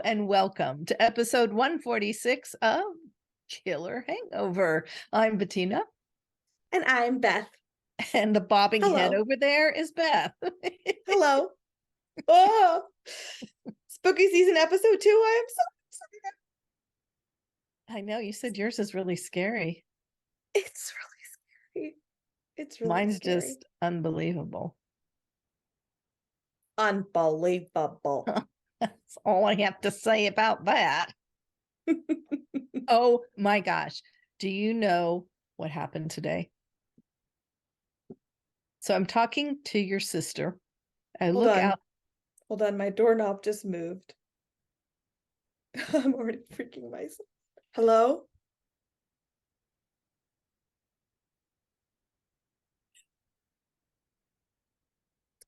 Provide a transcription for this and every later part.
and welcome to episode 146 of Killer Hangover. I'm Bettina. And I'm Beth. And the bobbing Hello. head over there is Beth. Hello. Oh, spooky season episode 2. I am so excited. I know, you said yours is really scary. It's really scary. It's really Mine's scary. just unbelievable. Unbelievable. That's all I have to say about that. Oh my gosh. Do you know what happened today? So I'm talking to your sister. Hold on, my doorknob just moved. I'm already freaking myself. Hello?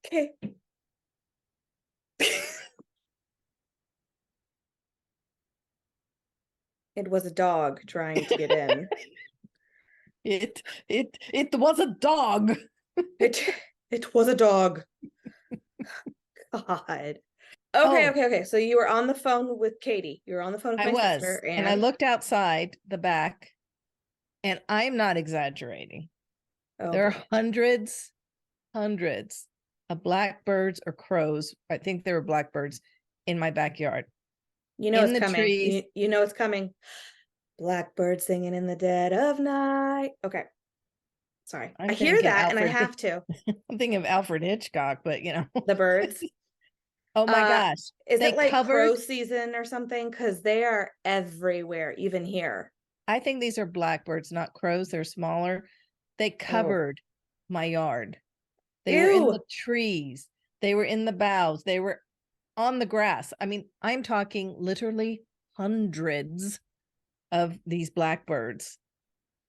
Okay. It was a dog trying to get in. It was a dog. It was a dog. God. Okay. So you were on the phone with Katie. You were on the phone with my sister. And I looked outside the back, and I'm not exaggerating. Okay. There are hundreds of blackbirds or crows. I think there were blackbirds in my backyard. You know in it's the coming. trees. You know it's coming. Blackbird singing in the dead of night. Okay. Sorry. I hear that and I have to. I'm thinking of Alfred Hitchcock, but you know. The birds. Oh my gosh. Is it like crow season or something? Because they are everywhere, even here. I think these are blackbirds, not crows. They're smaller. They covered my yard. They were in the trees. They were in the boughs. They were on the grass. I mean, I'm talking literally hundreds of these blackbirds.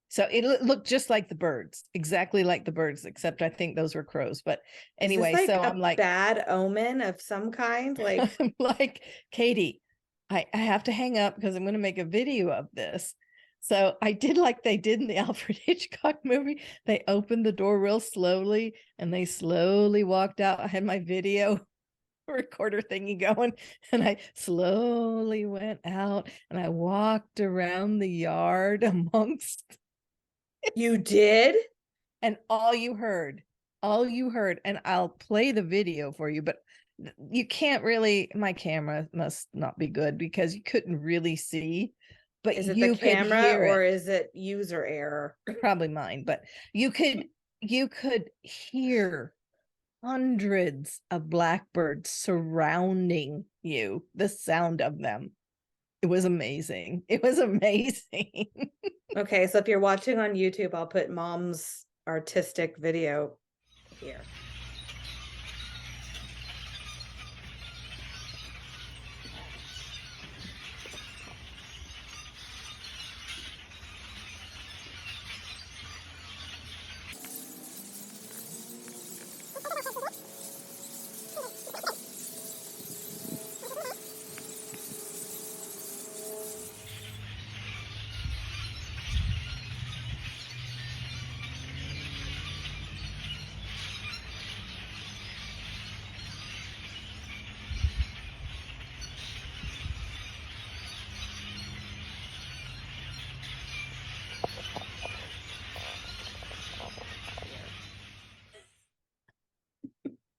So it looked just like the birds, exactly like the birds, except I think those were crows. But anyway, so I'm like, bad omen of some kind. Like, I'm like, Katie, I have to hang up because I'm going to make a video of this. So I did like they did in the Alfred Hitchcock movie. They opened the door real slowly and they slowly walked out. I had my video recorder thingy going, and I slowly went out and I walked around the yard amongst. You did? And all you heard, and I'll play the video for you, but you can't really, my camera must not be good because you couldn't really see. But is it the camera or is it user error? Probably mine, but you could hear hundreds of blackbirds surrounding you, the sound of them. It was amazing. Okay, so if you're watching on YouTube, I'll put Mom's artistic video here.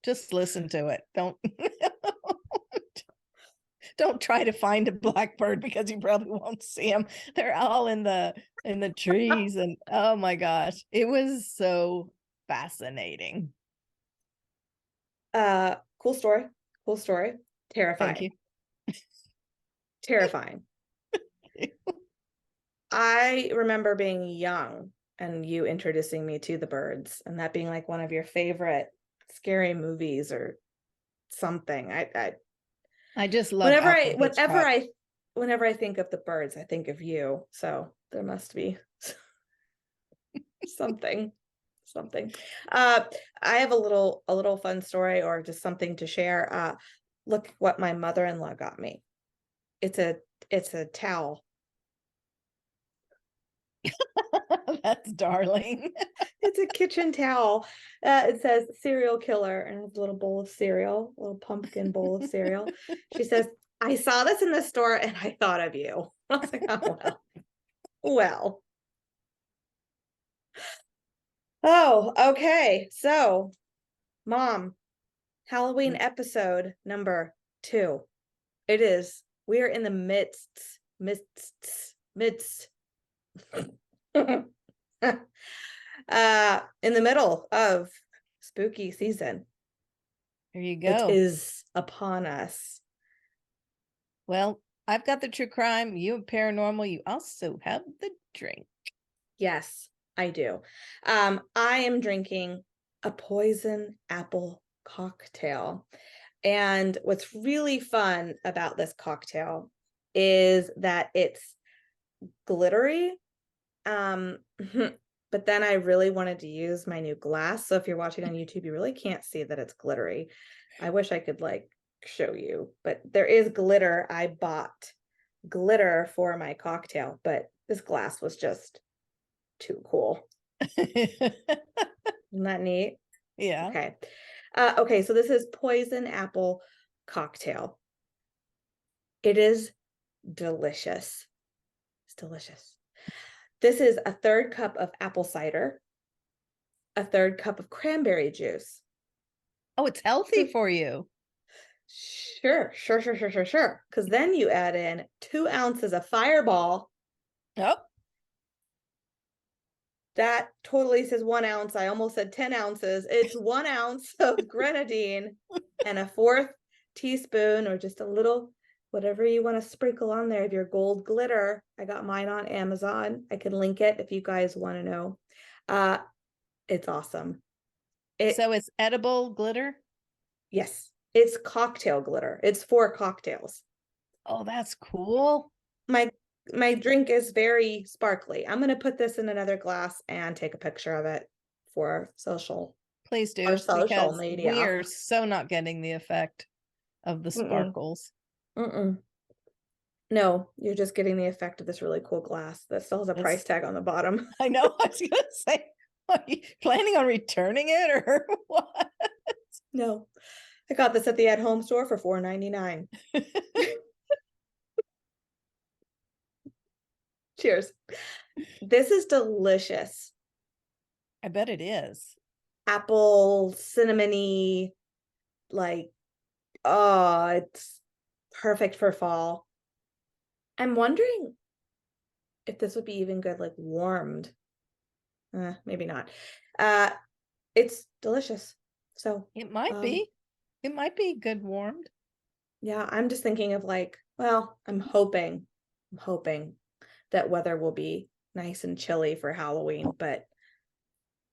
Just listen to it. Don't try to find a blackbird because you probably won't see them. They're all in the trees, and oh my gosh, it was so fascinating. Cool story. Terrifying. Thank you. Terrifying. I remember being young and you introducing me to the birds and that being like one of your favorite scary movies or something. I just love whenever I think of the birds, I think of you. So there must be something. I have a little fun story or just something to share. Look what my mother-in-law got me. It's a towel. That's darling. It's a kitchen towel. It says serial killer and it's a little bowl of cereal, a little pumpkin bowl of cereal. She says, I saw this in the store and I thought of you. I was like, oh, well. Oh, okay. So, Mom, Halloween episode number 2. It is, we are in the midst, in the middle of spooky season. There you It go. is upon us. Well, I've got the true crime. You have paranormal. You also have the drink. Yes, I do. I am drinking a poison apple cocktail. And what's really fun about this cocktail is that it's glittery. But then I really wanted to use my new glass. So if you're watching on YouTube, you really can't see that it's glittery. I wish I could like show you, but there is glitter. I bought glitter for my cocktail, but this glass was just too cool. Isn't that neat? Yeah. Okay. Okay, so this is poison apple cocktail. It is delicious. It's delicious. This is a 1/3 cup of apple cider, a 1/3 cup of cranberry juice. Oh, it's healthy for you. Sure. Because then you add in 2 ounces of Fireball. Oh. That totally says 1 ounce. I almost said 10 ounces. It's 1 ounce of grenadine and a 1/4 teaspoon or just a little, whatever you want to sprinkle on there of your gold glitter. I got mine on Amazon. I can link it if you guys want to know. It's awesome. So it's edible glitter? Yes, it's cocktail glitter. It's for cocktails. Oh, that's cool. My drink is very sparkly. I'm going to put this in another glass and take a picture of it for social. Please do, Our social because media. we are so not getting the effect of the sparkles. No, you're just getting the effect of this really cool glass that still has a price tag on the bottom. I know. I was going to say, are you planning on returning it or what? No, I got this at the at-home store for $4.99. Cheers. This is delicious. I bet it is. Apple, cinnamony, like, oh, it's perfect for fall. I'm wondering if this would be even good, like warmed. Maybe not. It's delicious. So it might be. It might be good warmed. Yeah, I'm just thinking of like, well, I'm hoping that weather will be nice and chilly for Halloween, but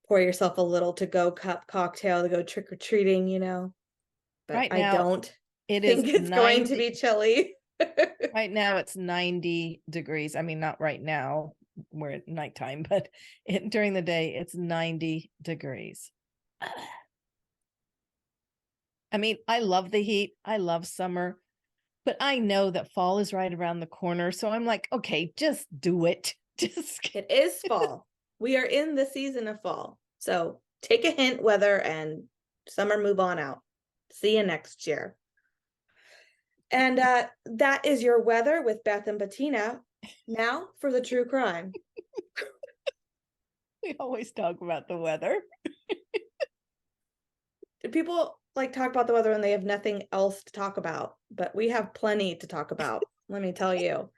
pour yourself a little to-go cup cocktail to go trick-or-treating, you know. But right I now, don't it think is it's going to be chilly. Right now it's 90 degrees. I mean, not right now, we're at nighttime, but during the day it's 90 degrees. I mean, I love the heat. I love summer, but I know that fall is right around the corner. So I'm like, okay, just do it. It is fall. We are in the season of fall. So take a hint, weather, and summer, move on out. See you next year. And that is your weather with Beth and Bettina. Now for the true crime. We always talk about the weather. People like talk about the weather and they have nothing else to talk about, but we have plenty to talk about. Let me tell you.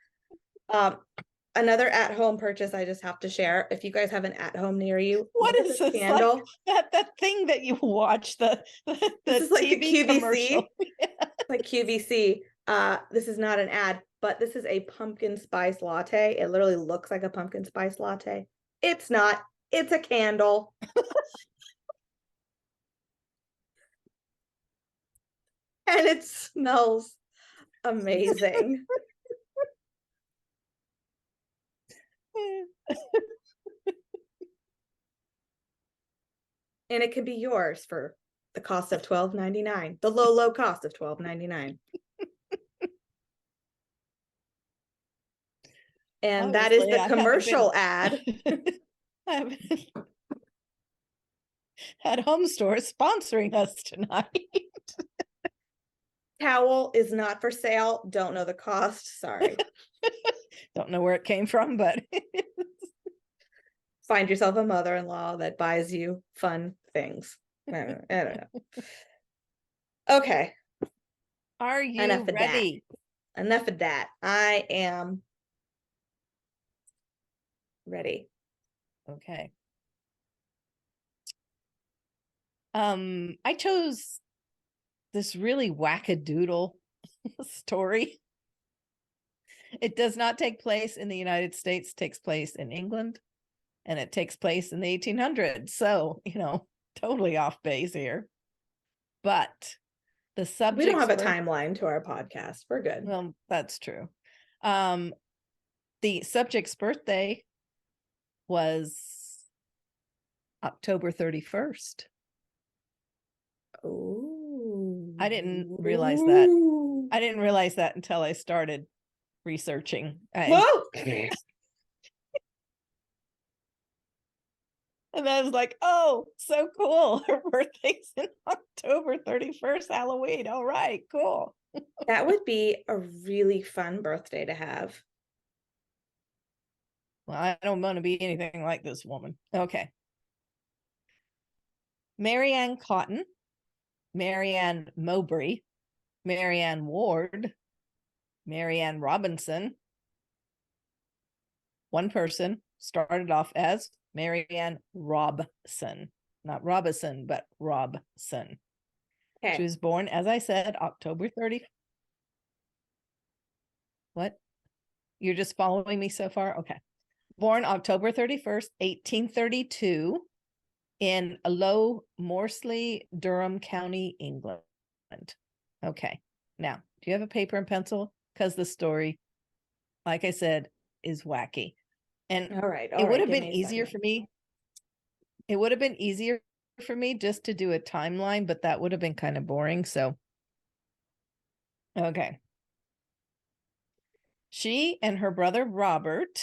Another at-home purchase I just have to share. If you guys have an at-home near you, what is this candle? Like that thing that you watch, the this is like TV the QVC, commercial. like QVC. This is not an ad, but this is a pumpkin spice latte. It literally looks like a pumpkin spice latte. It's not. It's a candle. And it smells amazing. And it could be yours for the cost of $12.99. The low cost of $12.99. And that is the commercial ad. At home store sponsoring us tonight. towel is not for sale. Don't know the cost. Sorry. Don't know where it came from, but Find yourself a mother-in-law that buys you fun things. I don't know. Okay. are you Enough of that. ready? Enough of that. I am ready. Okay. I chose this really wackadoodle story. It does not take place in the United States, takes place in England, and it takes place in the 1800s. So, totally off base here. But the subject. We don't have a timeline to our podcast. We're good. Well, that's true. The subject's birthday was October 31st. Oh, I didn't realize that. I didn't realize that until I started researching. Whoa! And I was like, oh, so cool. Her birthday's in October 31st, Halloween. All right, cool. That would be a really fun birthday to have. Well, I don't want to be anything like this woman. Okay. Marianne Cotton, Marianne Mowbray, Marianne Ward, Marianne Robinson. One person started off as Marianne Robson, not Robinson, but Robson. Okay. She was born, as I said, October 30th. What? You're just following me so far? Okay. Born October 31st, 1832 in Low Morsley, Durham County, England. Okay. Now, do you have a paper and pencil? Because the story, like I said, is wacky. And All right. It would have been easier for me. It would have been easier for me just to do a timeline, but that would have been kind of boring. So, okay. She and her brother Robert,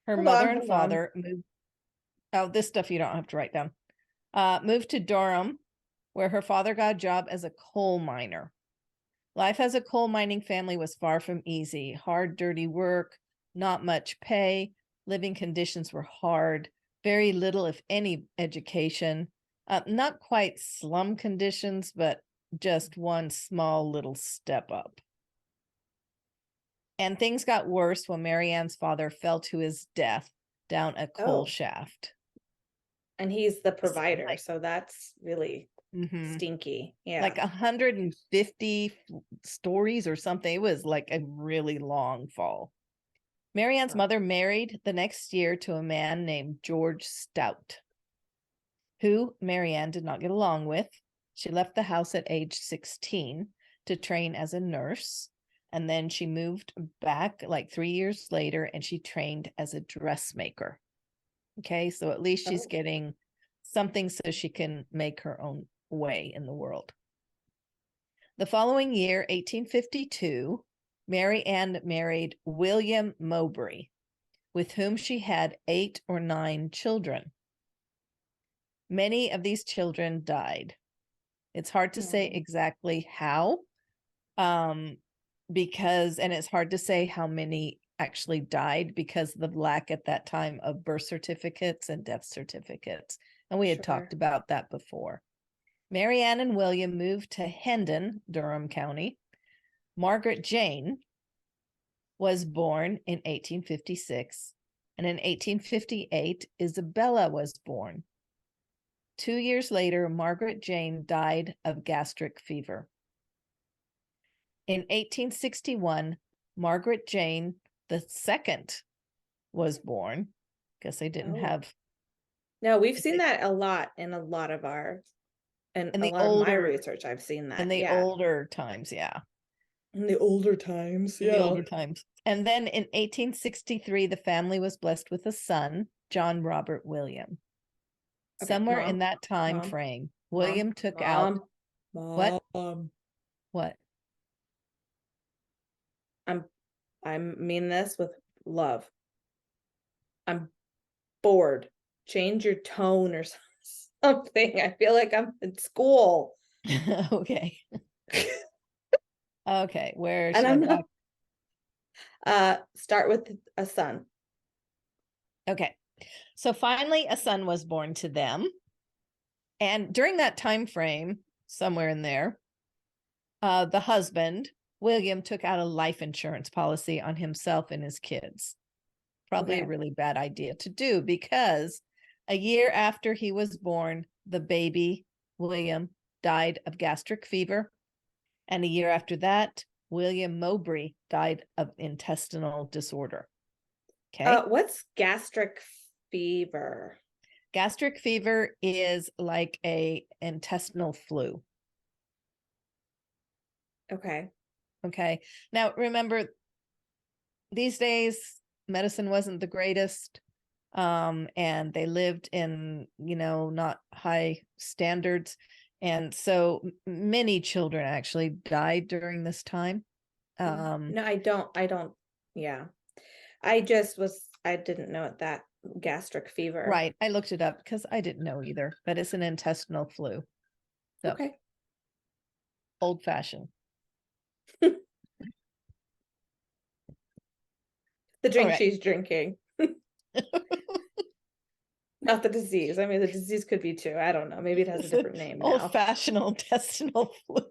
her mother and father moved. Oh, this stuff you don't have to write down. Moved to Durham, where her father got a job as a coal miner. Life as a coal mining family was far from easy. Hard, dirty work, not much pay. Living conditions were hard. Very little, if any, education. Not quite slum conditions, but just one small little step up. And things got worse when Marianne's father fell to his death down a coal shaft. And he's the provider, so that's really Mm-hmm. stinky. Yeah. Like 150 stories or something. It was like a really long fall. Marianne's mother married the next year to a man named George Stout, who Marianne did not get along with. She left the house at age 16 to train as a nurse. And then she moved back like 3 years later and she trained as a dressmaker. Okay, so at least she's getting something so she can make her own way in the world. The following year, 1852, Marianne married William Mowbray, with whom she had 8 or 9 children. Many of these children died. It's hard to say exactly how, because, and it's hard to say how many actually died because of the lack at that time of birth certificates and death certificates. And we had talked about that before. Marianne and William moved to Hendon, Durham County. Margaret Jane was born in 1856, and in 1858, Isabella was born. 2 years later, Margaret Jane died of gastric fever. In 1861, Margaret Jane II was born. Guess they didn't have. No, we've seen that a lot in a lot of our, and a lot of my research. I've seen that in the older times, yeah. In the older times, yeah. In the older times. And then in 1863, the family was blessed with a son, John Robert William. Somewhere in that time frame, William took out. What? What? I mean this with love. I'm bored. Change your tone or something. I feel like I'm in school. Okay. Okay, where And should I I'm back? not start with a son. Okay. So finally a son was born to them. And during that time frame, somewhere in there, the husband, William, took out a life insurance policy on himself and his kids. Probably a Okay. really bad idea to do because a year after he was born, the baby, William, died of gastric fever. And a year after that, William Mowbray died of intestinal disorder. Okay. What's gastric fever? Gastric fever is like a intestinal flu. Okay. Okay. Now remember, these days medicine wasn't the greatest. And they lived in, not high standards. And so many children actually died during this time. No, I don't. Yeah. I didn't know it that gastric fever. Right. I looked it up because I didn't know either, but it's an intestinal flu. So Okay. old fashioned. The All drink right. she's drinking. Not the disease. I mean, the disease could be too. I don't know. Maybe it has a different name now. Old fashioned intestinal flu.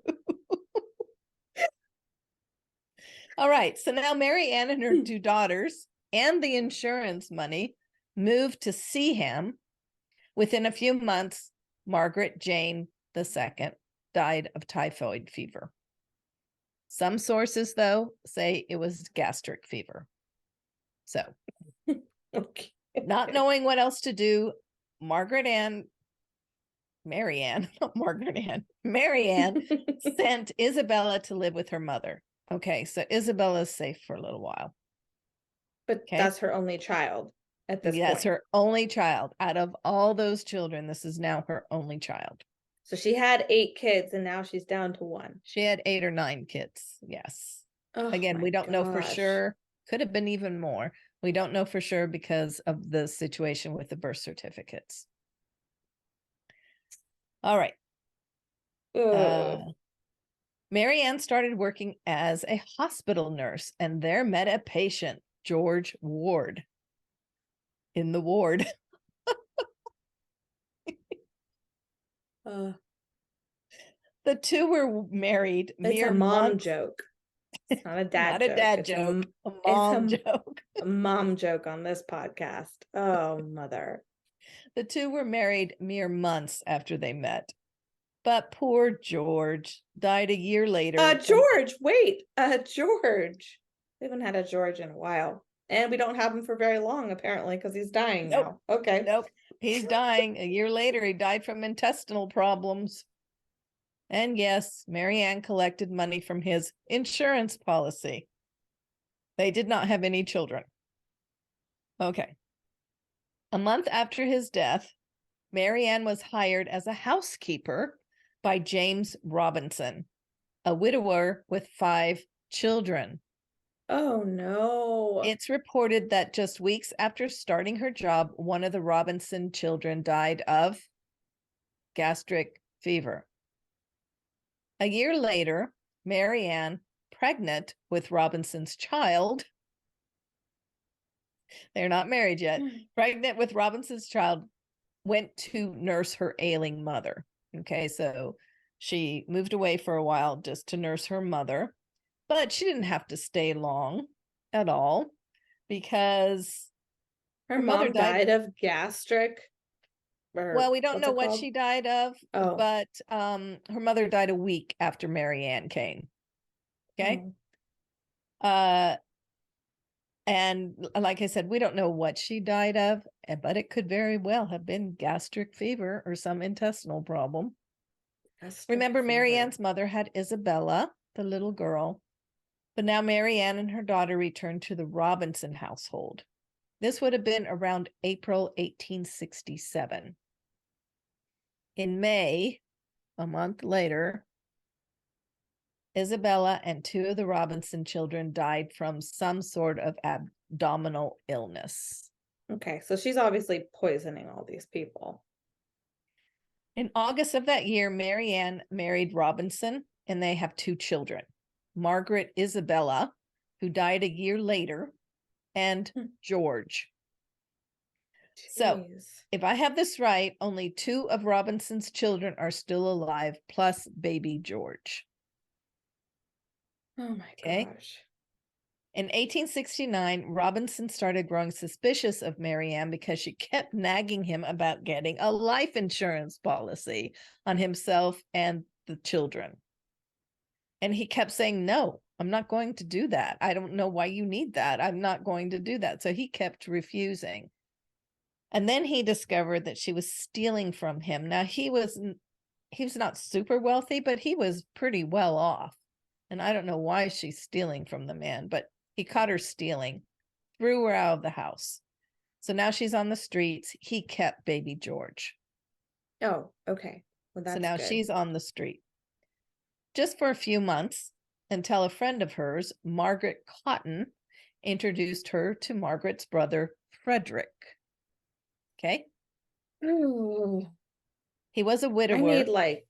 All right. So now Mary Ann and her two daughters and the insurance money moved to Seaham. Within a few months, Margaret Jane II died of typhoid fever. Some sources, though, say it was gastric fever. So, Okay. not knowing what else to do, Mary Ann sent Isabella to live with her mother. Okay, so Isabella's safe for a little while. But Okay. that's her only child at this point. Yes, her only child. Out of all those children, this is now her only child. So she had 8 kids and now she's down to 1. She had 8 or 9 kids. Yes. Oh, Again, we don't know for gosh. sure. Could have been even more. We don't know for sure because of the situation with the birth certificates. All right. Mary Ann started working as a hospital nurse and there met a patient, George Ward, in the ward. The two were married. It's a mom joke. It's not a dad not a joke. dad It's joke. A mom joke. A mom joke on this podcast. Oh, mother. The two were married mere months after they met. But poor George died a year later. George, wait. George. We haven't had a George in a while. And we don't have him for very long, apparently, because he's dying now. Okay. Nope. He's dying. A year later, he died from intestinal problems. And yes, Mary Ann collected money from his insurance policy. They did not have any children. Okay. A month after his death, Mary Ann was hired as a housekeeper by James Robinson, a widower with 5 children. Oh, no. It's reported that just weeks after starting her job, one of the Robinson children died of gastric fever. A year later, Mary Ann, pregnant with Robinson's child, they're not married yet, pregnant with Robinson's child, went to nurse her ailing mother. Okay, so she moved away for a while just to nurse her mother, but she didn't have to stay long at all because her mother died of gastric. Well, we don't know what she died of, but her mother died a week after Mary Ann came. Okay. And like I said, we don't know what she died of, but it could very well have been gastric fever or some intestinal problem. Remember, Mary Ann's mother had Isabella, the little girl, but now Mary Ann and her daughter returned to the Robinson household. This would have been around April 1867. In May, a month later, Isabella and 2 of the Robinson children died from some sort of abdominal illness. Okay, so she's obviously poisoning all these people. In August of that year, Mary Ann married Robinson, and they have 2 children, Margaret Isabella, who died a year later, and George. So Jeez. if I have this right, only 2 of Robinson's children are still alive, plus baby George. Oh my Okay. gosh. In 1869, Robinson started growing suspicious of Mary Ann because she kept nagging him about getting a life insurance policy on himself and the children. And he kept saying, no, I'm not going to do that. I don't know why you need that. I'm not going to do that. So he kept refusing. And then he discovered that she was stealing from him. Now he was not super wealthy, but he was pretty well off. And I don't know why she's stealing from the man, but he caught her stealing, threw her out of the house. So now she's on the streets. He kept baby George. Oh, okay. Well, that's so now good. she's on the street just for a few months until a friend of hers, Margaret Cotton, introduced her to Margaret's brother, Frederick. Okay. Ooh. He was a widower. I need like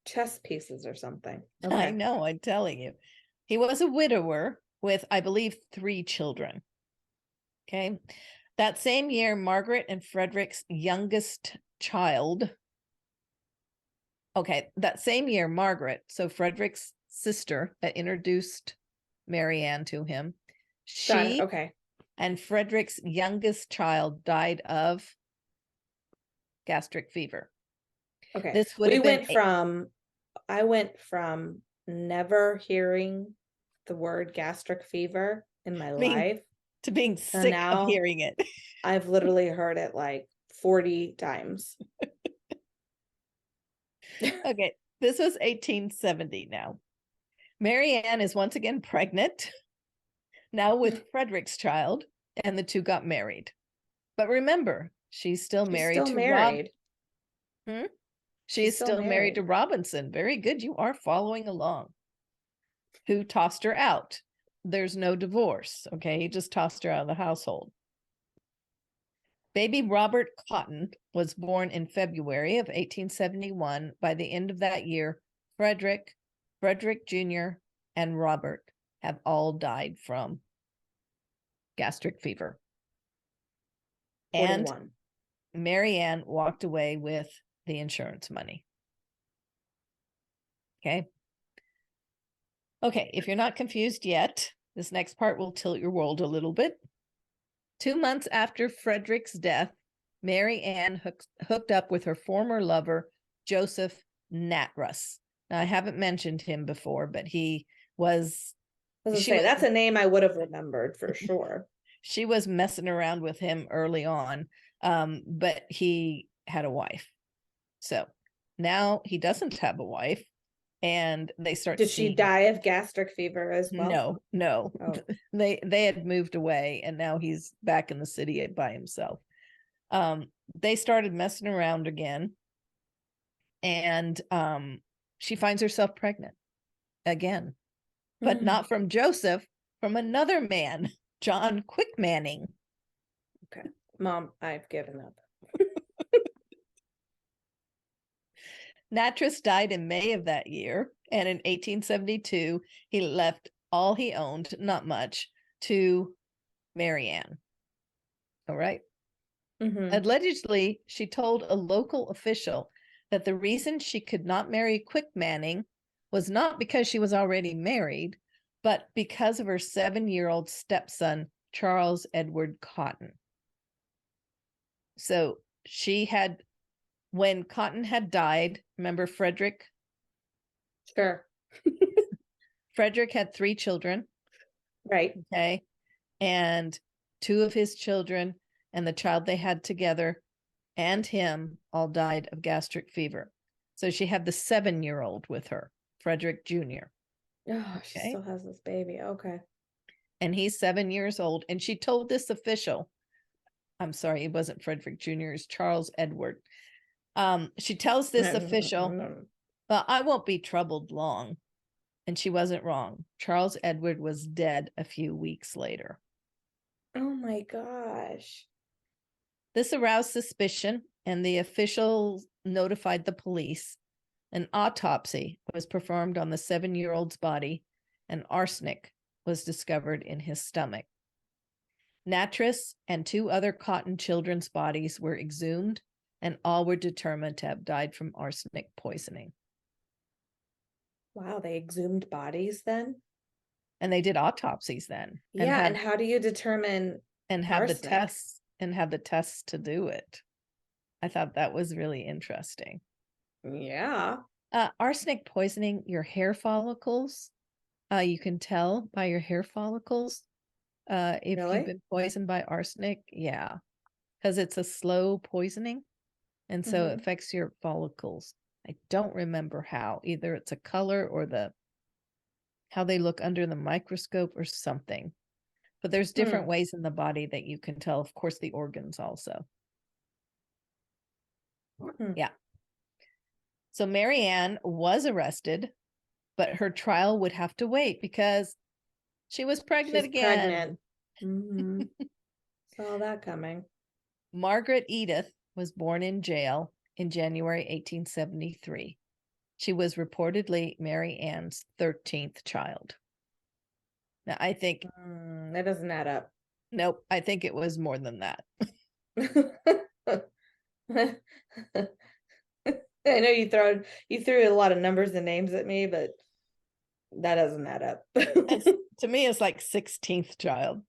chess pieces or something. Okay. I know, I'm telling you. He was a widower with, I believe, 3 children. Okay. That same year, Margaret and Frederick's youngest child. Okay. That same year, Margaret, so Frederick's sister that introduced Mary Ann to him, she okay. and Frederick's youngest child died of gastric fever. Okay. This would have been I went from never hearing the word gastric fever in my life to being sick of hearing it. I've literally heard it like 40 times. Okay, this was 1870 now. Mary Ann is once again pregnant, now with Frederick's child, and the 2 got married. But remember, she's still married to Rob. She's still married to Robinson. Very good. You are following along. Who tossed her out. There's no divorce. Okay, he just tossed her out of the household. Baby Robert Cotton was born in February of 1871. By the end of that year, Frederick Jr., and Robert have all died from gastric fever. 41. And Mary Ann walked away with the insurance money. Okay. Okay, if you're not confused yet, this next part will tilt your world a little bit. 2 months after Frederick's death, Mary Ann hooked up with her former lover, Joseph Natruss. Now, I haven't mentioned him before, but he was... that's a name I would have remembered for sure. She was messing around with him early on, but he had a wife. So now he doesn't have a wife, and they start. Did she die of gastric fever as well? No. Oh. They had moved away, and now he's back in the city by himself. They started messing around again, and she finds herself pregnant again, but not from Joseph, from another man, John Quick Manning. Okay, Mom, I've given up. Natruss died in May of that year, and in 1872, he left all he owned, not much, to Mary Ann. All right. Allegedly, she told a local official that the reason she could not marry Quick Manning was not because she was already married, but because of her 7-year-old stepson, Charles Edward Cotton. So she had, when Cotton had died, remember Frederick? Sure. Frederick had 3 children. Right. Okay. And 2 of his children and the child they had together and him all died of gastric fever. So she had the 7-year-old with her, Frederick Jr. Oh, she still has this baby. Okay. And he's 7 years old. And she told this official, I'm sorry, it wasn't Frederick Jr., it's Charles Edward. She tells this official, well, I won't be troubled long. And she wasn't wrong. Charles Edward was dead a few weeks later. Oh my gosh. This aroused suspicion, and the officials notified the police. An autopsy was performed on the 7-year-old's body, and arsenic was discovered in his stomach. Natris and 2 other Cotton children's bodies were exhumed, and all were determined to have died from arsenic poisoning. Wow, they exhumed bodies then? And they did autopsies then. Yeah, and how do you determine and have arsenic? the tests to do it? I thought that was really interesting. Yeah. Arsenic poisoning your hair follicles. You can tell by your hair follicles if Really? you've been poisoned by arsenic. Yeah, because it's a slow poisoning, and so it affects your follicles. I don't remember how. Either it's a color or how they look under the microscope or something. But there's different ways in the body that you can tell. Of course, the organs also. Yeah. So Mary Ann was arrested, but her trial would have to wait because she was pregnant She's again. Pregnant. Saw that coming. Margaret Edith was born in jail in January 1873. She was reportedly Mary Ann's 13th child. Now, I think that doesn't add up. Nope, I think it was more than that. I know you threw a lot of numbers and names at me, but that doesn't add up. To me, it's like 16th child.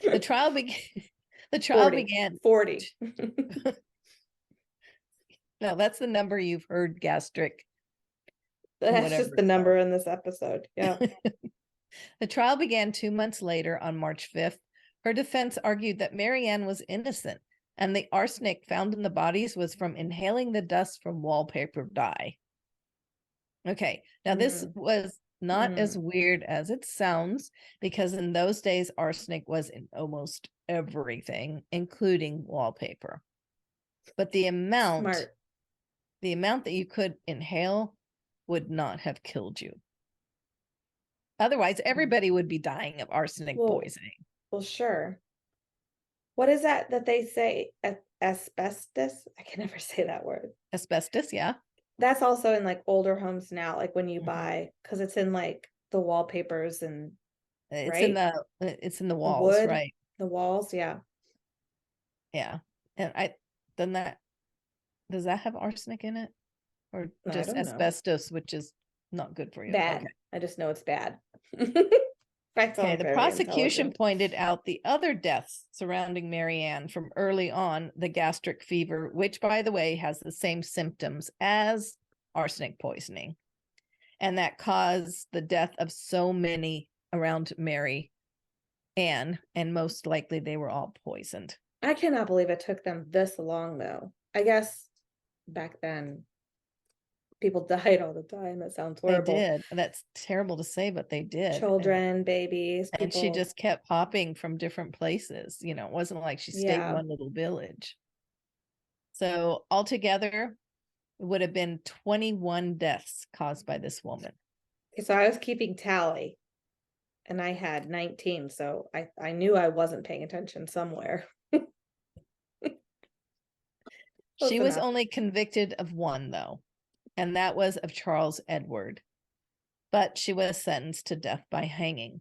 The trial began 40. No, that's the number you've heard gastric. That's just the number in this episode. Yeah. The trial began 2 months later on March 5th. Her defense argued that Mary Ann was innocent, and the arsenic found in the bodies was from inhaling the dust from wallpaper dye. Okay, now this was not as weird as it sounds, because in those days, arsenic was in almost everything, including wallpaper. But the amount that you could inhale would not have killed you. Otherwise, everybody would be dying of arsenic poisoning. Well, sure. What is that they say? Asbestos? I can never say that word. Asbestos, yeah. That's also in like older homes now, like when you buy, because it's in like the wallpapers and it's in the walls, wood, right? The walls, yeah. Yeah. And does that have arsenic in it? Or just asbestos, which is not good for you? Bad. Okay. I just know it's bad. Okay, the prosecution pointed out the other deaths surrounding Mary Ann from early on, the gastric fever, which, by the way, has the same symptoms as arsenic poisoning, and that caused the death of so many around Mary Ann, and most likely they were all poisoned. I cannot believe it took them this long, though. I guess back then people died all the time. That sounds horrible. They did. That's terrible to say, but they did. Children, babies, and she just kept popping from different places. It wasn't like she stayed in one little village. So altogether, it would have been 21 deaths caused by this woman. So I was keeping tally, and I had 19. So I knew I wasn't paying attention somewhere. She was only convicted of one, though, and that was of Charles Edward. But she was sentenced to death by hanging.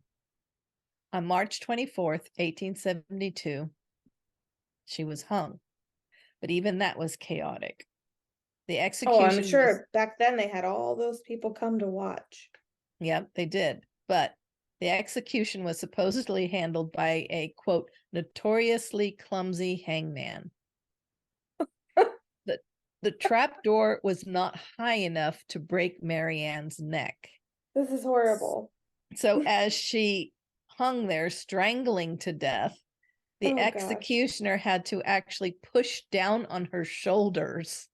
On March 24th, 1872, she was hung. But even that was chaotic. The execution. I'm sure back then they had all those people come to watch. Yep, they did. But the execution was supposedly handled by a, quote, notoriously clumsy hangman. The trap door was not high enough to break Mary Ann's neck. This is horrible. So as she hung there strangling to death, the executioner had to actually push down on her shoulders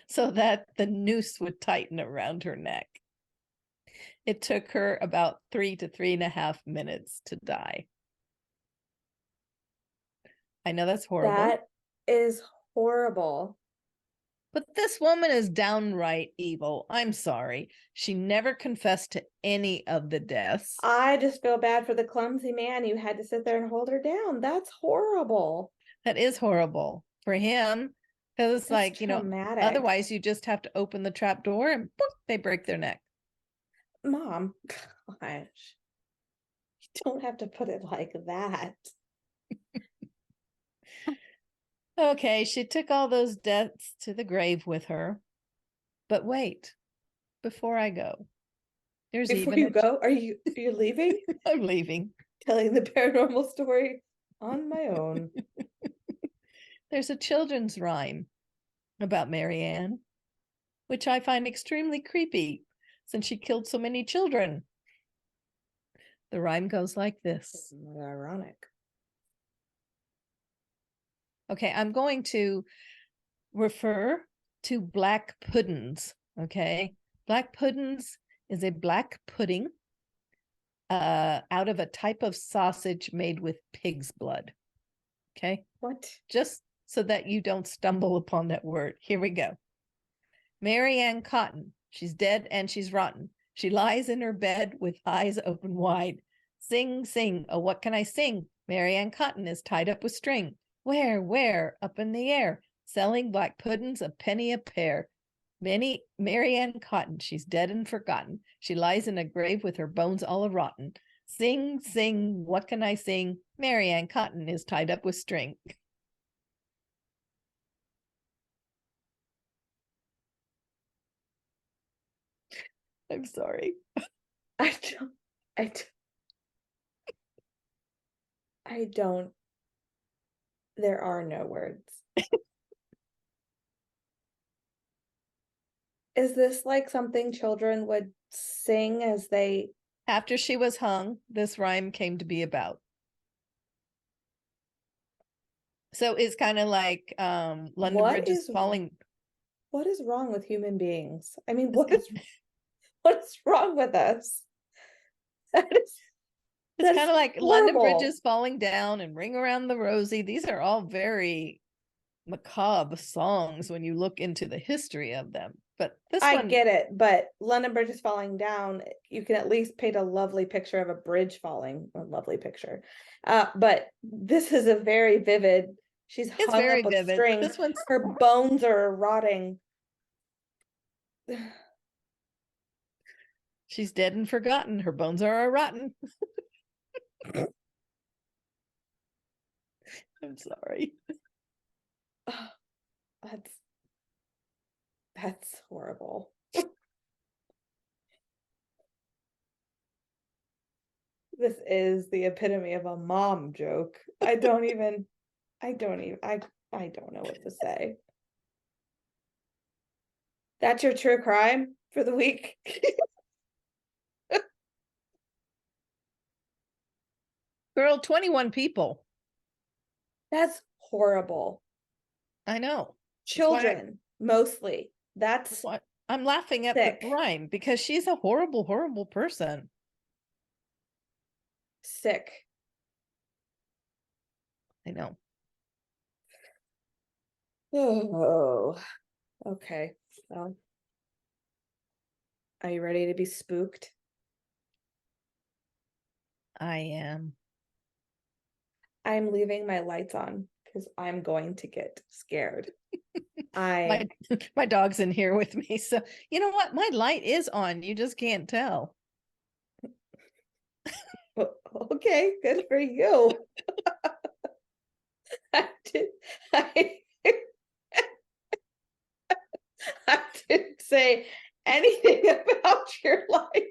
so that the noose would tighten around her neck. It took her about 3 to 3.5 minutes to die. I know that's horrible. That is horrible. But this woman is downright evil. I'm sorry. She never confessed to any of the deaths. I just feel bad for the clumsy man who had to sit there and hold her down. That's horrible. That is horrible. For him, Because it's That's like, traumatic. otherwise you just have to open the trap door and boop, they break their neck. Mom, gosh, you don't have to put it like that. Okay, she took all those debts to the grave with her. But wait, before I go, there's Before even you go, are you leaving? I'm leaving. Telling the paranormal story on my own. There's a children's rhyme about Marianne, which I find extremely creepy since she killed so many children. The rhyme goes like this. Ironic. Okay, I'm going to refer to black puddings. Okay, black puddings is a black pudding out of a type of sausage made with pig's blood. Okay, What? just so that you don't stumble upon that word. Here we go. Marianne Cotton, she's dead and she's rotten. She lies in her bed with eyes open wide. Sing, sing, oh, what can I sing? Marianne Cotton is tied up with string. Where? Up in the air, selling black puddings a penny a pair. Marianne Cotton, she's dead and forgotten. She lies in a grave with her bones all a-rotten. Sing, sing, what can I sing? Marianne Cotton is tied up with string. I'm sorry. I don't, I, I don't, there are no words. Is this like something children would sing as they... After she was hung, this rhyme came to be about. So it's kind of like London Bridge is falling. What is wrong with human beings? I mean, what is wrong with us? It's kind of like horrible. London Bridge is falling down and Ring Around the Rosie. These are all very macabre songs when you look into the history of them. But this I one, get it, but London Bridge is falling down. You can at least paint a lovely picture of a bridge falling. A lovely picture. But this is a very vivid. She's it's hung very up with vivid. string. This one's Her bones are rotting. She's dead and forgotten. Her bones are rotten. I'm sorry. Oh, that's horrible. This is the epitome of a mom joke. I don't know what to say. That's your true crime for the week. Girl, 21 people. That's horrible. I know. Children, mostly. That's what I'm laughing at sick. the rhyme because she's a horrible, horrible person. Sick. I know. Oh, okay. Well, are you ready to be spooked? I am. I'm leaving my lights on because I'm going to get scared. I my dog's in here with me. So you know what? My light is on. You just can't tell. Okay, good for you. I didn't say anything about your light.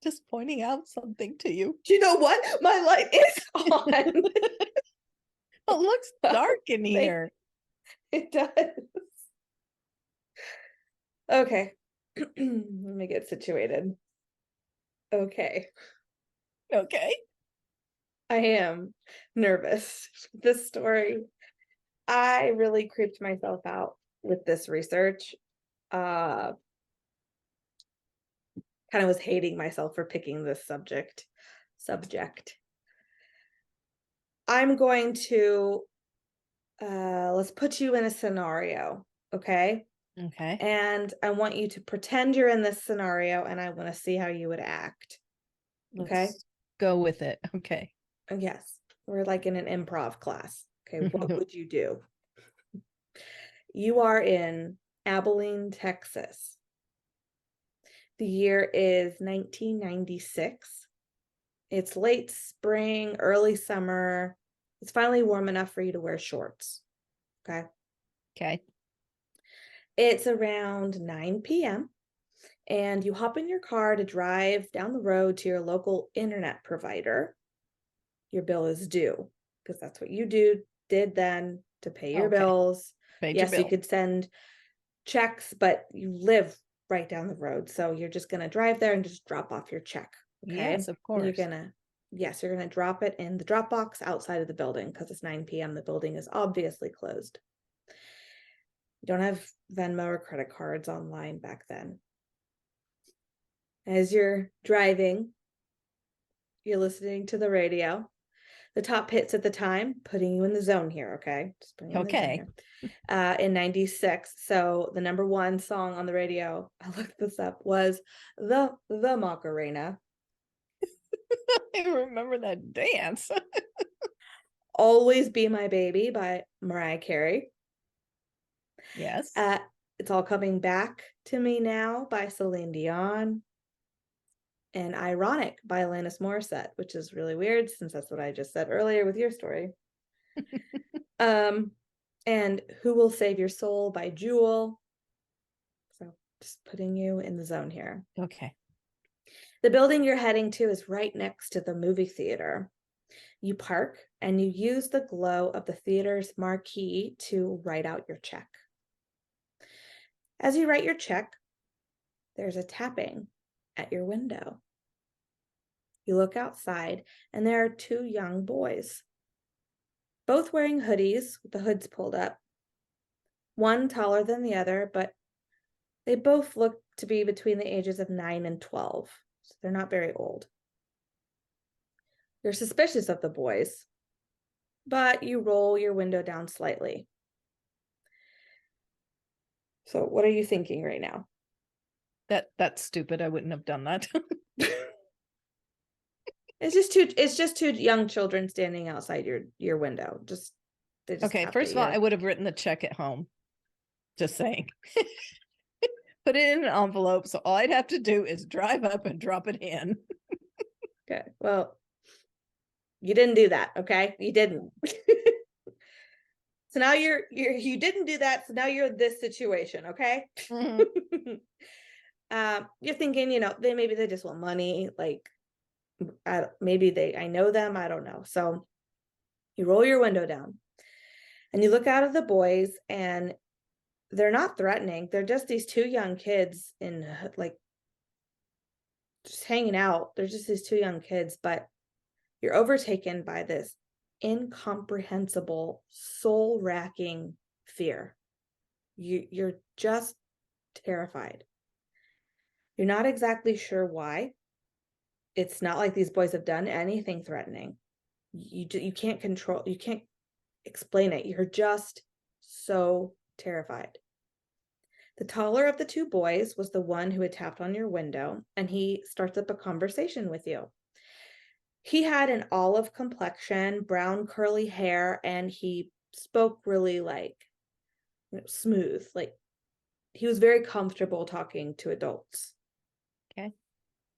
Just pointing out something to you. Do you know what? My light is on. It looks dark in here. It does. Okay. Let me get situated. Okay. I am nervous. This story, I really creeped myself out with this research. Kind of was hating myself for picking this subject. I'm going to let's put you in a scenario, okay? Okay. And I want you to pretend you're in this scenario and I want to see how you would act. Okay? Let's go with it. Okay. Yes. We're like in an improv class. Okay, what would you do? You are in Abilene, Texas. The year is 1996. It's late spring, early summer. It's finally warm enough for you to wear shorts. Okay. Okay. It's around 9 p.m. and you hop in your car to drive down the road to your local internet provider. Your bill is due because that's what you did then to pay your Okay. bills. Paid your Yes, you bill. could send checks, but you live right down the road. So you're just going to drive there and just drop off your check. Okay. Yes, of You're course. going to drop it in the drop box outside of the building because it's 9 p.m. The building is obviously closed. You don't have Venmo or credit cards online back then. As you're driving, you're listening to the radio. The top hits at the time, putting you in the zone here, okay? Just putting you in the zone here. In 96. So the number one song on the radio, I looked this up, was the Macarena. I remember that dance. Always Be My Baby by Mariah Carey. Yes. It's All Coming Back to Me Now by Celine Dion. And Ironic by Alanis Morissette, which is really weird since that's what I just said earlier with your story. And Who Will Save Your Soul by Jewel. So just putting you in the zone here. Okay. The building you're heading to is right next to the movie theater. You park and you use the glow of the theater's marquee to write out your check. As you write your check, there's a tapping at your window. You look outside and there are two young boys, both wearing hoodies with the hoods pulled up. One taller than the other, but they both look to be between the ages of 9 and 12, so they're not very old. You're suspicious of the boys, but you roll your window down slightly. So what are you thinking right now? That's stupid. I wouldn't have done that. It's just two young children standing outside your window. They just Okay, tapped first at of all, you. I would have written the check at home. Just saying. Put it in an envelope. So all I'd have to do is drive up and drop it in. Okay. Well, you didn't do that, okay? You didn't. So now you didn't do that. So now you're in this situation, okay? Mm-hmm. You're thinking, maybe they just want money. Like, I know them. I don't know. So you roll your window down and you look out at the boys, and they're not threatening. They're just these two young kids in just hanging out. They're just these two young kids, but you're overtaken by this incomprehensible, soul-racking fear. You're just terrified. You're not exactly sure why. It's not like these boys have done anything threatening. You can't explain it. You're just so terrified. The taller of the two boys was the one who had tapped on your window, and he starts up a conversation with you. He had an olive complexion, brown curly hair, and he spoke really smooth. Like, he was very comfortable talking to adults. Okay.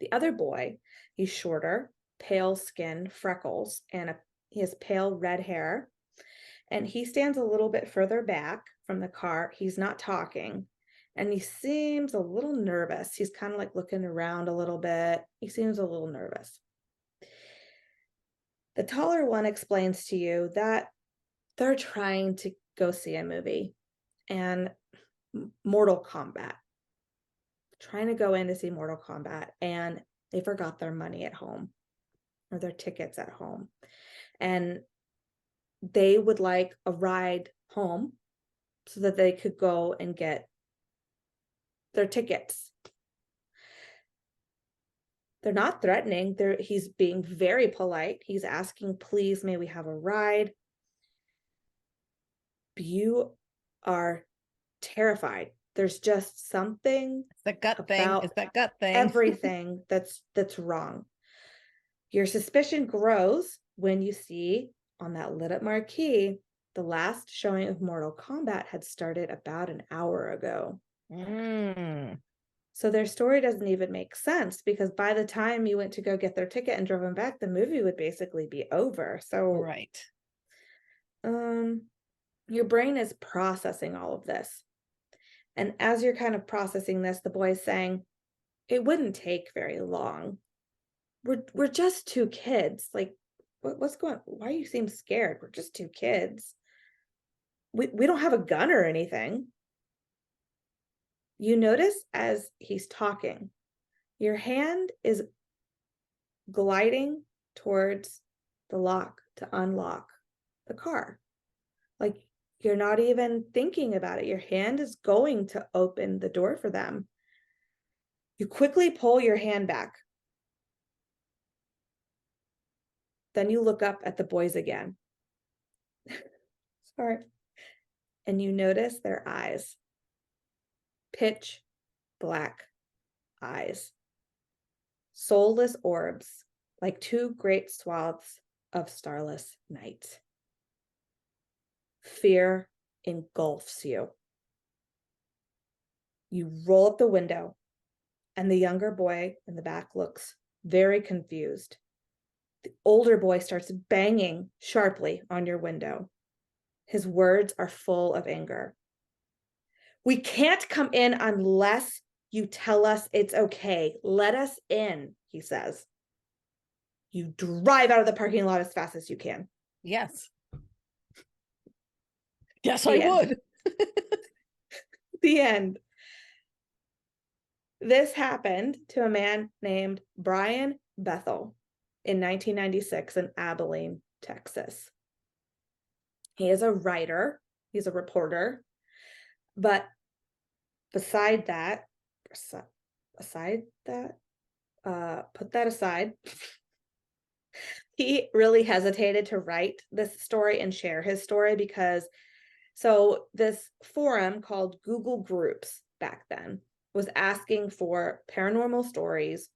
The other boy, he's shorter, pale skin, freckles, and he has pale red hair. And he stands a little bit further back from the car. He's not talking. And he seems a little nervous. He's kind of like looking around a little bit. He seems a little nervous. The taller one explains to you that they're trying to go see a movie, and Mortal Kombat. Trying to go in to see Mortal Kombat, and they forgot their money at home, or their tickets at home. And they would like a ride home so that they could go and get their tickets. They're not threatening. He's being very polite. He's asking, please, may we have a ride? But you are terrified. There's just something It's that gut thing. about It's that gut thing. everything that's wrong. Your suspicion grows when you see on that lit up marquee The last showing of Mortal Kombat had started about an hour ago. So their story doesn't even make sense, because by the time you went to go get their ticket and drove them back, the movie would basically be over. So Right. your brain is processing all of this. And as you're kind of processing this, the boy's saying, it wouldn't take very long. We're just two kids. Like, what's going, why you seem scared? We're just two kids. We don't have a gun or anything. You notice as he's talking, your hand is gliding towards the lock to unlock the car. Like, you're not even thinking about it. Your hand is going to open the door for them. You quickly pull your hand back. Then you look up at the boys again. Sorry. And you notice their eyes. Pitch black eyes. Soulless orbs, like two great swaths of starless night. Fear engulfs you. You roll up the window, and the younger boy in the back looks very confused. The older boy starts banging sharply on your window. His words are full of anger. We can't come in unless you tell us it's okay. Let us in, he says. You drive out of the parking lot as fast as you can. Yes. Yes, The I end. would. The end. This happened to a man named Brian Bethel in 1996 in Abilene, Texas. He is a writer. He's a reporter. But put that aside, he really hesitated to write this story and share his story because, so this forum called Google Groups back then was asking for paranormal stories,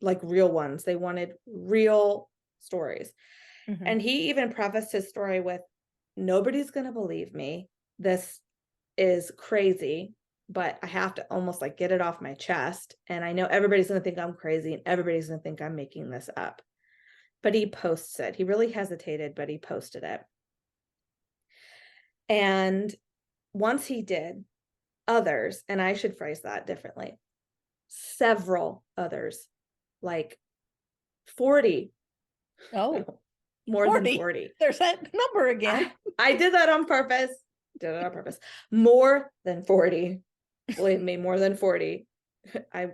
like real ones. They wanted real stories. And he even prefaced his story with, nobody's going to believe me. This is crazy, but I have to almost like get it off my chest. And I know everybody's going to think I'm crazy and everybody's going to think I'm making this up. But he posts it. He really hesitated, but he posted it. And once he did, others, and I should phrase that differently, several others, like 40. Oh, more 40. than 40. There's that number again. I did that on purpose. Did it on purpose. More than 40. Believe me, more than 40. I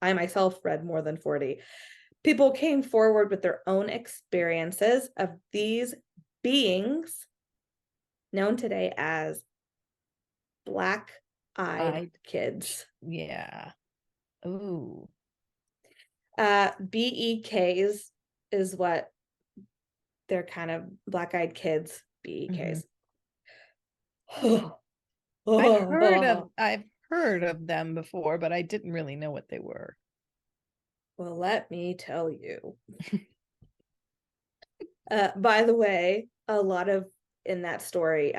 myself read more than 40. People came forward with their own experiences of these beings known today as Black-Eyed Kids. Yeah. Ooh. BEKs is what they're kind of, Black-Eyed Kids, BEKs. I've heard of them before, but I didn't really know what they were. Well, let me tell you. By the way, a lot of in that story,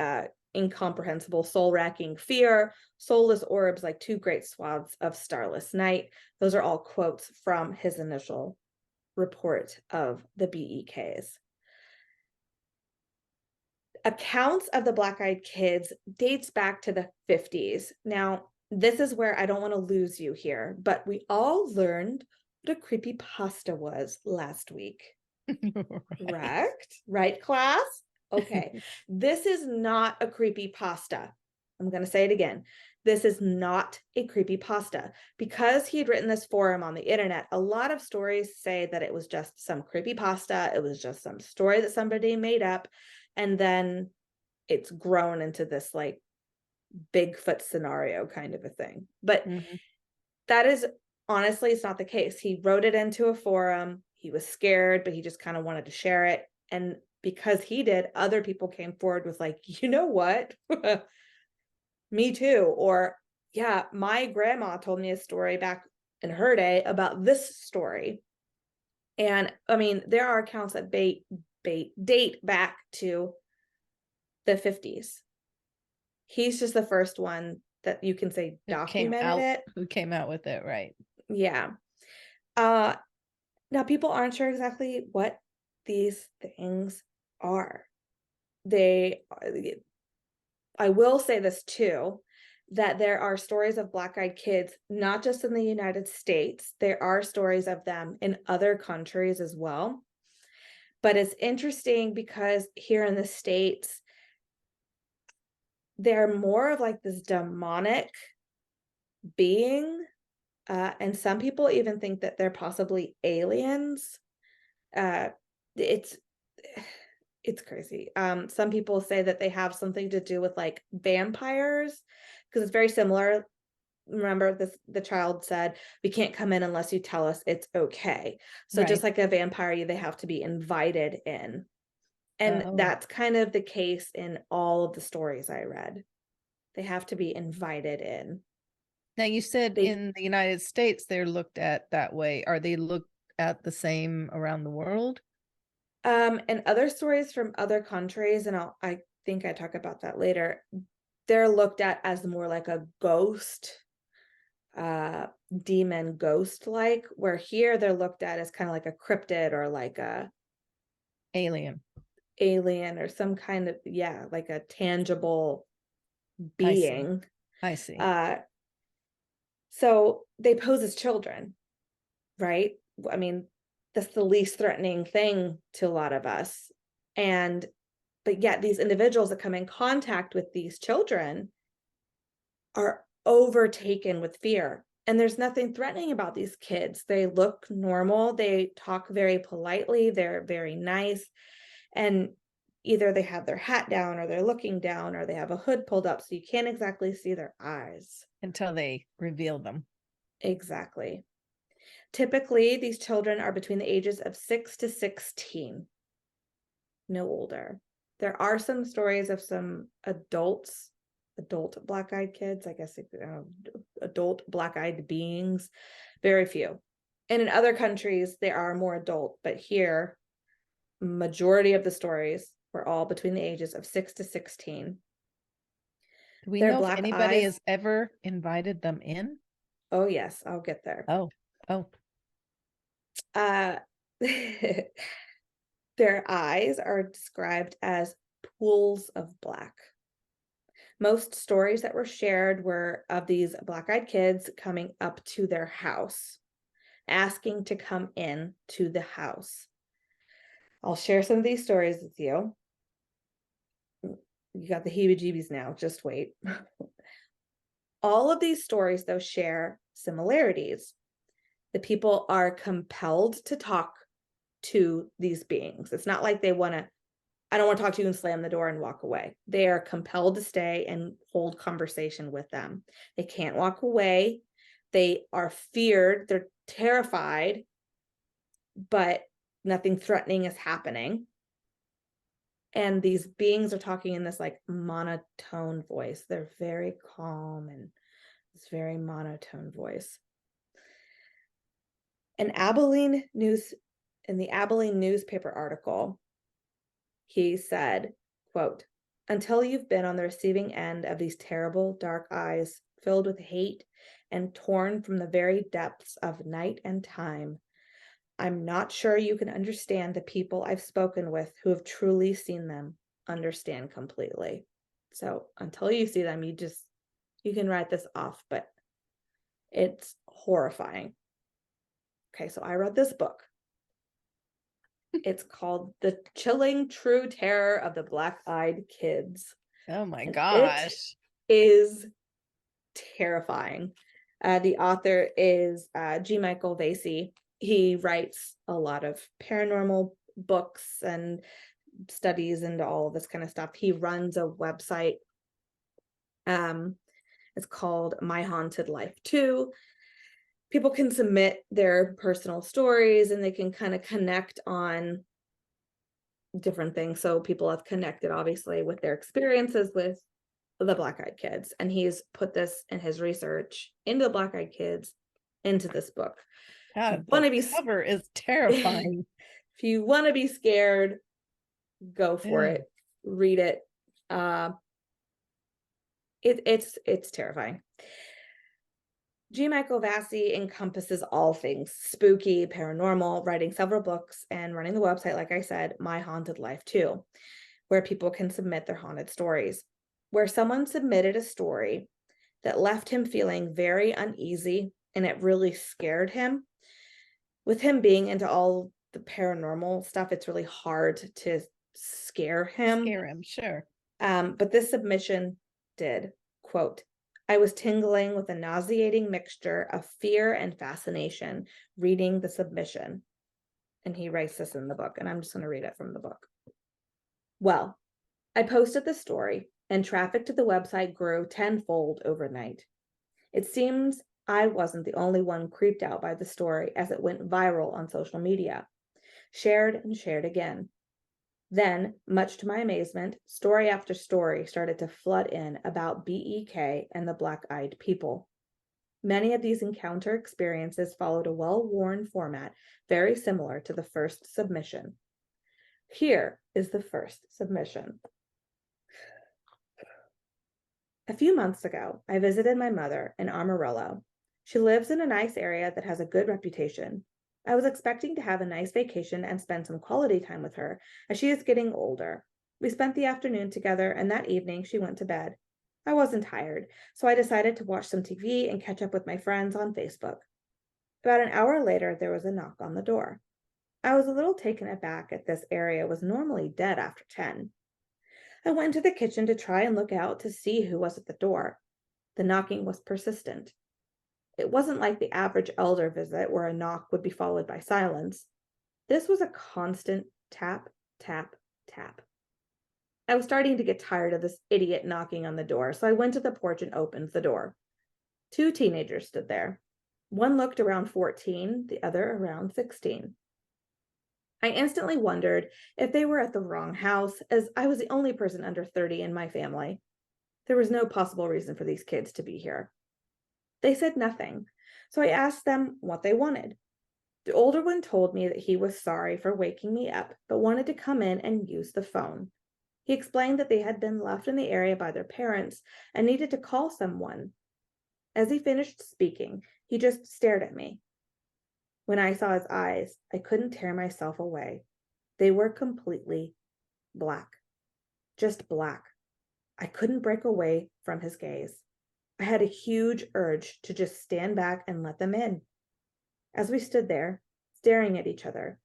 incomprehensible, soul-racking fear, soulless orbs like two great swaths of starless night. Those are all quotes from his initial report of the BEKs. Accounts of the Black-Eyed Kids dates back to the 50s. Now, this is where I don't want to lose you here, but we all learned what a creepypasta was last week. Correct? Right, class? Okay. This is not a creepypasta. I'm going to say it again. This is not a creepypasta. Because he had written this forum on the internet, a lot of stories say that it was just some creepypasta. It was just some story that somebody made up. And then it's grown into this like Bigfoot scenario kind of a thing. But that is, honestly, it's not the case. He wrote it into a forum. He was scared, but he just kind of wanted to share it. And because he did, other people came forward with like, you know what? Me too. Or, yeah, my grandma told me a story back in her day about this story. And I mean, there are accounts that date back to the 50s. He's just the first one that you can say documented it. Who came out with it, right? Yeah. Now people aren't sure exactly what these things are. I will say this too, that there are stories of Black-Eyed Kids, not just in the United States, there are stories of them in other countries as well. But it's interesting because here in the States, they're more of like this demonic being. And some people even think that they're possibly aliens. Uh, it's it's crazy. Some people say that they have something to do with like vampires, because it's very similar. Remember the child said, we can't come in unless you tell us it's okay. So Right. just like a vampire, they have to be invited in. And Oh. that's kind of the case in all of the stories I read. They have to be invited in. Now you said They in the United States they're looked at that way. Are they looked at the same around the world? and other stories from other countries, and I think I talk about that later, they're looked at as more like a ghost, demon ghost like, where here they're looked at as kind of like a cryptid or like a Alien. alien or some kind of, yeah, like a tangible I see. being. I see. Uh, so they pose as children, right? I mean, that's the least threatening thing to a lot of us. And, but yet these individuals that come in contact with these children are overtaken with fear. And there's nothing threatening about these kids. They look normal. They talk very politely. They're very nice. And either they have their hat down or they're looking down or they have a hood pulled up so you can't exactly see their eyes. Until they reveal them. Exactly. Typically, these children are between the ages of 6 to 16, no older. There are some stories of some adult Black-Eyed Kids, I guess, adult Black-Eyed beings, very few. And in other countries, they are more adult, but here, majority of the stories were all between the ages of 6 to 16. Do we Their know if black anybody eyes, has ever invited them in? oh yes, I'll get there. Oh, oh, Uh, their eyes are described as pools of black. Most stories that were shared were of these Black-Eyed Kids coming up to their house, asking to come in to the house. I'll share some of these stories with you. You got the heebie-jeebies now, just wait. All of these stories, though, share similarities. The people are compelled to talk to these beings. It's not like they want to, I don't want to talk to you and slam the door and walk away. They are compelled to stay and hold conversation with them. They can't walk away. They are feared. They're terrified, but nothing threatening is happening. And these beings are talking in this like monotone voice. They're very calm and it's very monotone voice. In the Abilene newspaper article, he said, quote, until you've been on the receiving end of these terrible dark eyes filled with hate and torn from the very depths of night and time, I'm not sure you can understand the people I've spoken with who have truly seen them understand completely. So until you see them, you can write this off, but it's horrifying. Okay, so I read this book. It's called The Chilling True Terror of the Black-Eyed Kids. oh my And it gosh. is terrifying. The author is G. Michael Vasey. He writes a lot of paranormal books and studies into all of this kind of stuff. He runs a website. It's called My Haunted Life 2. People can submit their personal stories and they can kind of connect on different things. So people have connected obviously with their experiences with the Black-Eyed Kids, and he's put this in his research into the Black-Eyed Kids into this book. God, Want the to be cover is if terrifying. you want to be scared, go for Yeah. it. Read it. Uh, it's terrifying. G. Michael Vassie encompasses all things spooky, paranormal, writing several books, and running the website, like I said, My Haunted Life Too, where people can submit their haunted stories. Where someone submitted a story that left him feeling very uneasy and it really scared him. With him being into all the paranormal stuff, it's really hard to scare him. Scare him, sure. But this submission did, quote, I was tingling with a nauseating mixture of fear and fascination reading the submission. And he writes this in the book, and I'm just going to read it from the book. Well, I posted the story, and traffic to the website grew tenfold overnight. It seems I wasn't the only one creeped out by the story as it went viral on social media, shared and shared again. Then, much to my amazement, story after story started to flood in about BEK and the Black-Eyed people. Many of these encounter experiences followed a well-worn format very similar to the first submission. Here is the first submission. A few months ago, I visited my mother in Amarillo. She lives in a nice area that has a good reputation. I was expecting to have a nice vacation and spend some quality time with her, as she is getting older. We spent the afternoon together, and that evening she went to bed. I wasn't tired, so I decided to watch some TV and catch up with my friends on Facebook. About an hour later, there was a knock on the door. I was a little taken aback as this area was normally dead after 10. I went into the kitchen to try and look out to see who was at the door. The knocking was persistent. It wasn't like the average elder visit where a knock would be followed by silence. This was a constant tap, tap, tap. I was starting to get tired of this idiot knocking on the door, so I went to the porch and opened the door. 2 teenagers stood there. One looked around 14, the other around 16. I instantly wondered if they were at the wrong house, as I was the only person under 30 in my family. There was no possible reason for these kids to be here. They said nothing, so I asked them what they wanted. The older one told me that he was sorry for waking me up, but wanted to come in and use the phone. He explained that they had been left in the area by their parents and needed to call someone. As he finished speaking, he just stared at me. When I saw his eyes, I couldn't tear myself away. They were completely black. Just black. I couldn't break away from his gaze. I had a huge urge to just stand back and let them in. As we stood there, staring at each other,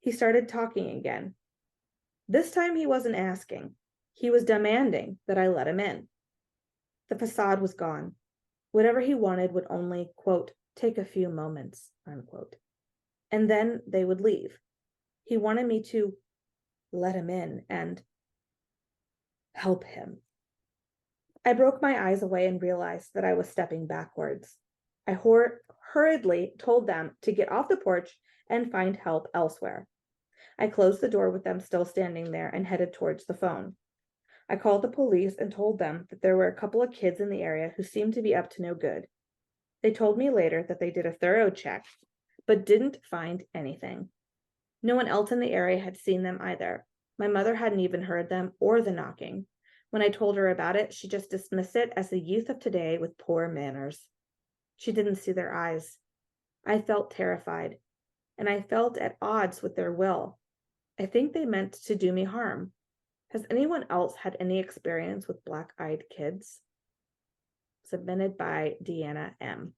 he started talking again. This time he wasn't asking. He was demanding that I let him in. The facade was gone. Whatever he wanted would only, quote, take a few moments, unquote. And then they would leave. He wanted me to let him in and help him. I broke my eyes away and realized that I was stepping backwards. I hurriedly told them to get off the porch and find help elsewhere. I closed the door with them still standing there and headed towards the phone. I called the police and told them that there were a couple of kids in the area who seemed to be up to no good. They told me later that they did a thorough check, but didn't find anything. No one else in the area had seen them either. My mother hadn't even heard them or the knocking. When I told her about it, she just dismissed it as the youth of today with poor manners. She didn't see their eyes. I felt terrified, and I felt at odds with their will. I think they meant to do me harm. Has anyone else had any experience with black-eyed kids? Submitted by Deanna M.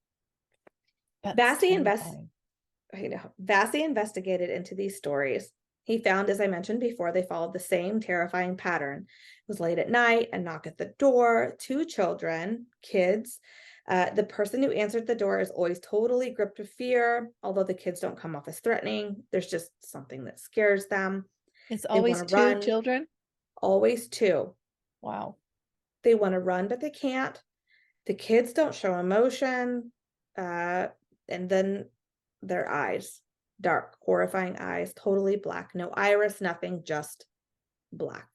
Vassie investigated into these stories. He found, as I mentioned before, they followed the same terrifying pattern. It was late at night, a knock at the door, 2 children, kids. The person who answered the door is always totally gripped with fear, although the kids don't come off as threatening. There's just something that scares them. It's always 2 children? Always 2. Wow. They want to run, but they can't. The kids don't show emotion. And then their eyes, dark, horrifying eyes, totally black, no iris, nothing, just black.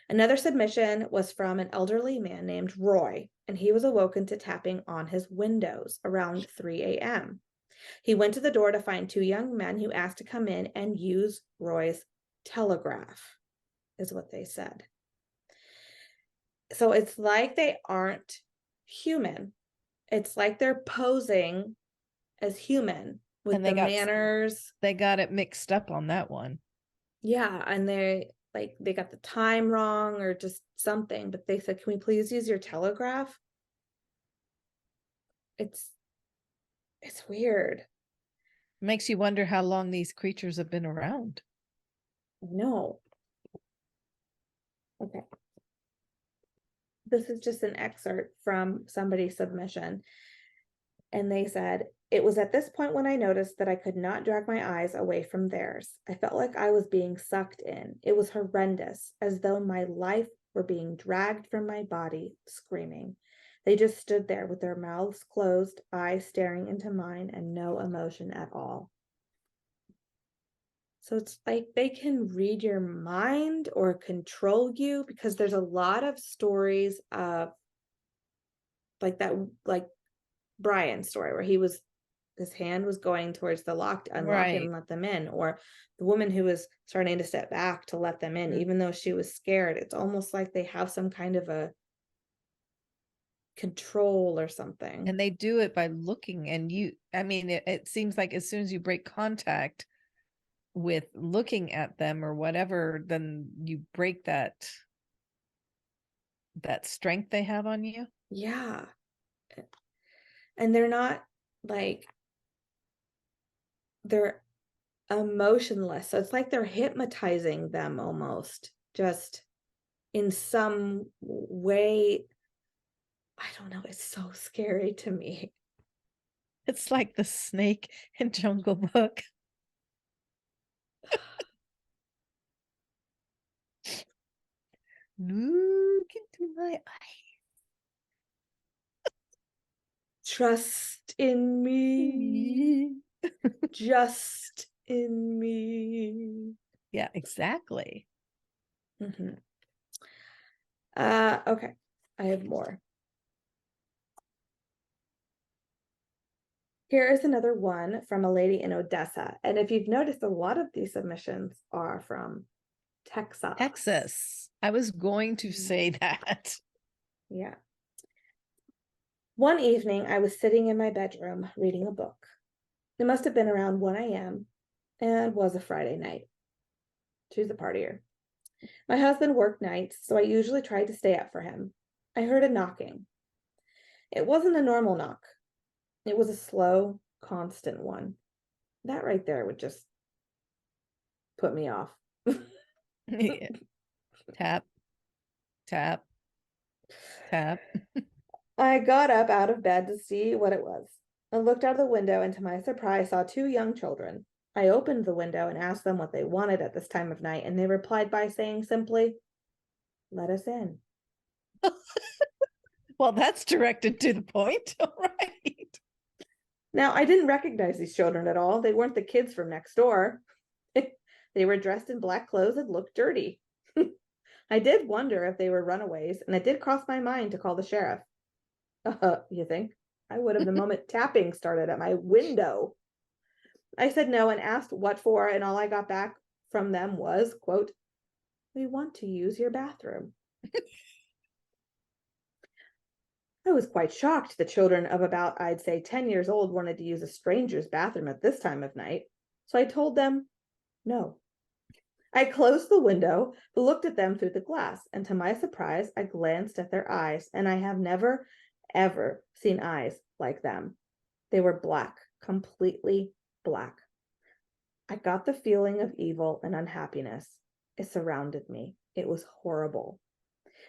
Another submission was from an elderly man named Roy, and he was awoken to tapping on his windows around 3 a.m. He went to the door to find 2 young men who asked to come in and use Roy's telegraph, is what they said. So it's like they aren't human. It's like they're posing as human with And the manners. they got it mixed up on that one. Yeah, and they got the time wrong or just something, but they said, "Can we please use your telegraph?" It's weird. Makes you wonder how long these creatures have been around. No. Okay. This is just an excerpt from somebody's submission. And they said, "It was at this point when I noticed that I could not drag my eyes away from theirs. I felt like I was being sucked in. It was horrendous, as though my life were being dragged from my body, screaming. They just stood there with their mouths closed, eyes staring into mine, and no emotion at all." So it's like they can read your mind or control you, because there's a lot of stories of like that, like Brian's story where his hand was going towards the lock to unlock it and Right. let them in, or the woman who was starting to step back to let them in, even though she was scared. It's almost like they have some kind of a control or something. And they do it by looking, and it seems like as soon as you break contact with looking at them or whatever, then you break that strength they have on you. Yeah. And they're not like, they're emotionless. So it's like they're hypnotizing them almost, just in some way. I don't know. It's so scary to me. It's like the snake in Jungle Book. Look into my Trust in me. eyes. Just in me. Yeah, exactly. Mhm. Okay. I have more. Here is another one from a lady in Odessa. And if you've noticed, a lot of these submissions are from Texas. Texas. I was going to say that. Yeah. One evening, I was sitting in my bedroom reading a book. It must have been around 1 a.m. and was a Friday night. She's a partier. My husband worked nights, so I usually tried to stay up for him. I heard a knocking. It wasn't a normal knock. It was a slow, constant one. That right there would just put me off. Tap, tap, tap. I got up out of bed to see what it was. I looked out of the window and to my surprise saw two young children. I opened the window and asked them what they wanted at this time of night, and they replied by saying simply, "Let us in." Well, that's directed to the point. All right. Now, I didn't recognize these children at all. They weren't the kids from next door. They were dressed in black clothes and looked dirty. I did wonder if they were runaways, and it did cross my mind to call the sheriff. You think? I would have the moment tapping started at my window. I said no and asked what for, and all I got back from them was, quote, "We want to use your bathroom." I was quite shocked. The children of about, I'd say, 10 years old wanted to use a stranger's bathroom at this time of night. So I told them no. I closed the window, but looked at them through the glass, and to my surprise, I glanced at their eyes, and I have never, ever seen eyes like them. They were black, completely black. I got the feeling of evil and unhappiness. It surrounded me. It was horrible.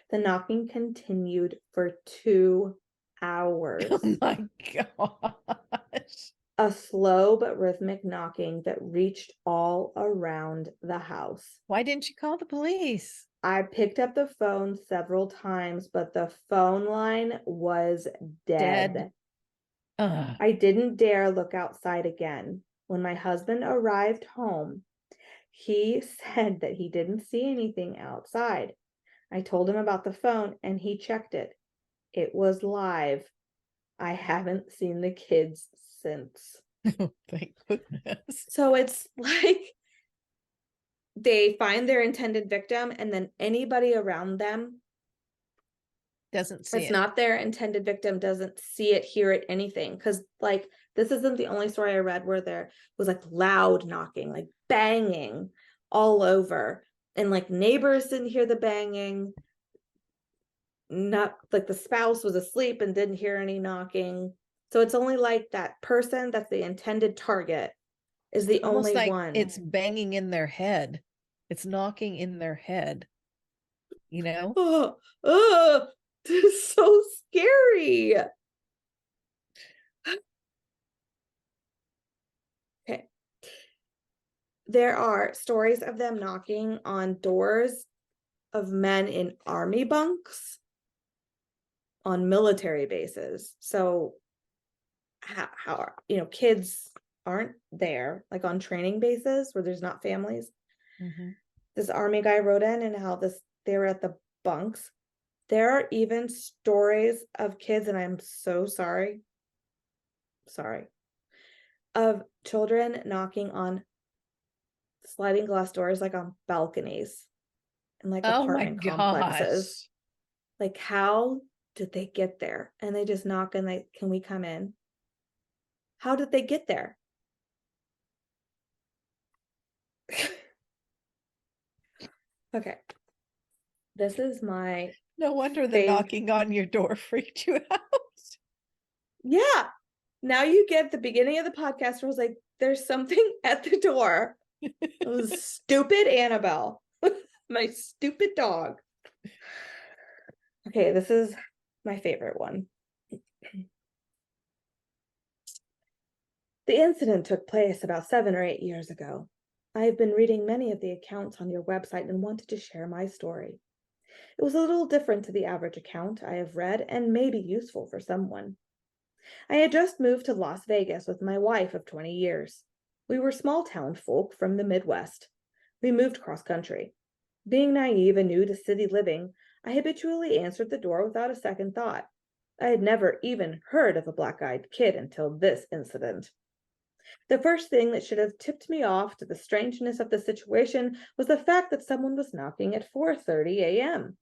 The knocking continued for 2 hours. Oh my gosh. A slow but rhythmic knocking that reached all around the house. Why didn't you call the police? I picked up the phone several times, but the phone line was dead. Dead. Ugh. I didn't dare look outside again. When my husband arrived home, he said that he didn't see anything outside. I told him about the phone and he checked it. It was live. I haven't seen the kids since. Oh, thank goodness. So it's like they find their intended victim, and then anybody around them Doesn't see It's it. not their intended victim, doesn't see it, hear it, anything. Because like this isn't the only story I read where there was like loud knocking, like banging all over, and like neighbors didn't hear the banging. Not like the spouse was asleep and didn't hear any knocking. So it's only like that person that's the intended target is the Almost only like one. it's banging in their head. It's knocking in their head. You know? Oh, this is so scary. Okay. There are stories of them knocking on doors of men in army bunks on military bases. So how kids aren't there, like on training bases where there's not families. Mm-hmm. This army guy wrote in and how they were at the bunks. There are even stories of kids, and I'm so sorry, of children knocking on sliding glass doors, like on balconies and like Oh my apartment complexes. gosh. Like, how did they get there? And they just knock and can we come in? How did they get there? Okay. This is my No wonder the knocking on your door freaked you out. Yeah. Now you get the beginning of the podcast where I was like, there's something at the door. It was stupid Annabelle. My stupid dog. Okay, this is my favorite one. The incident took place about 7 or 8 years ago. I have been reading many of the accounts on your website and wanted to share my story. It was a little different to the average account I have read and may be useful for someone. I had just moved to Las Vegas with my wife of 20 years. We were small town folk from the Midwest. We moved cross country. Being naive and new to city living, I habitually answered the door without a second thought. I had never even heard of a black-eyed kid until this incident. The first thing that should have tipped me off to the strangeness of the situation was the fact that someone was knocking at 4:30 a.m.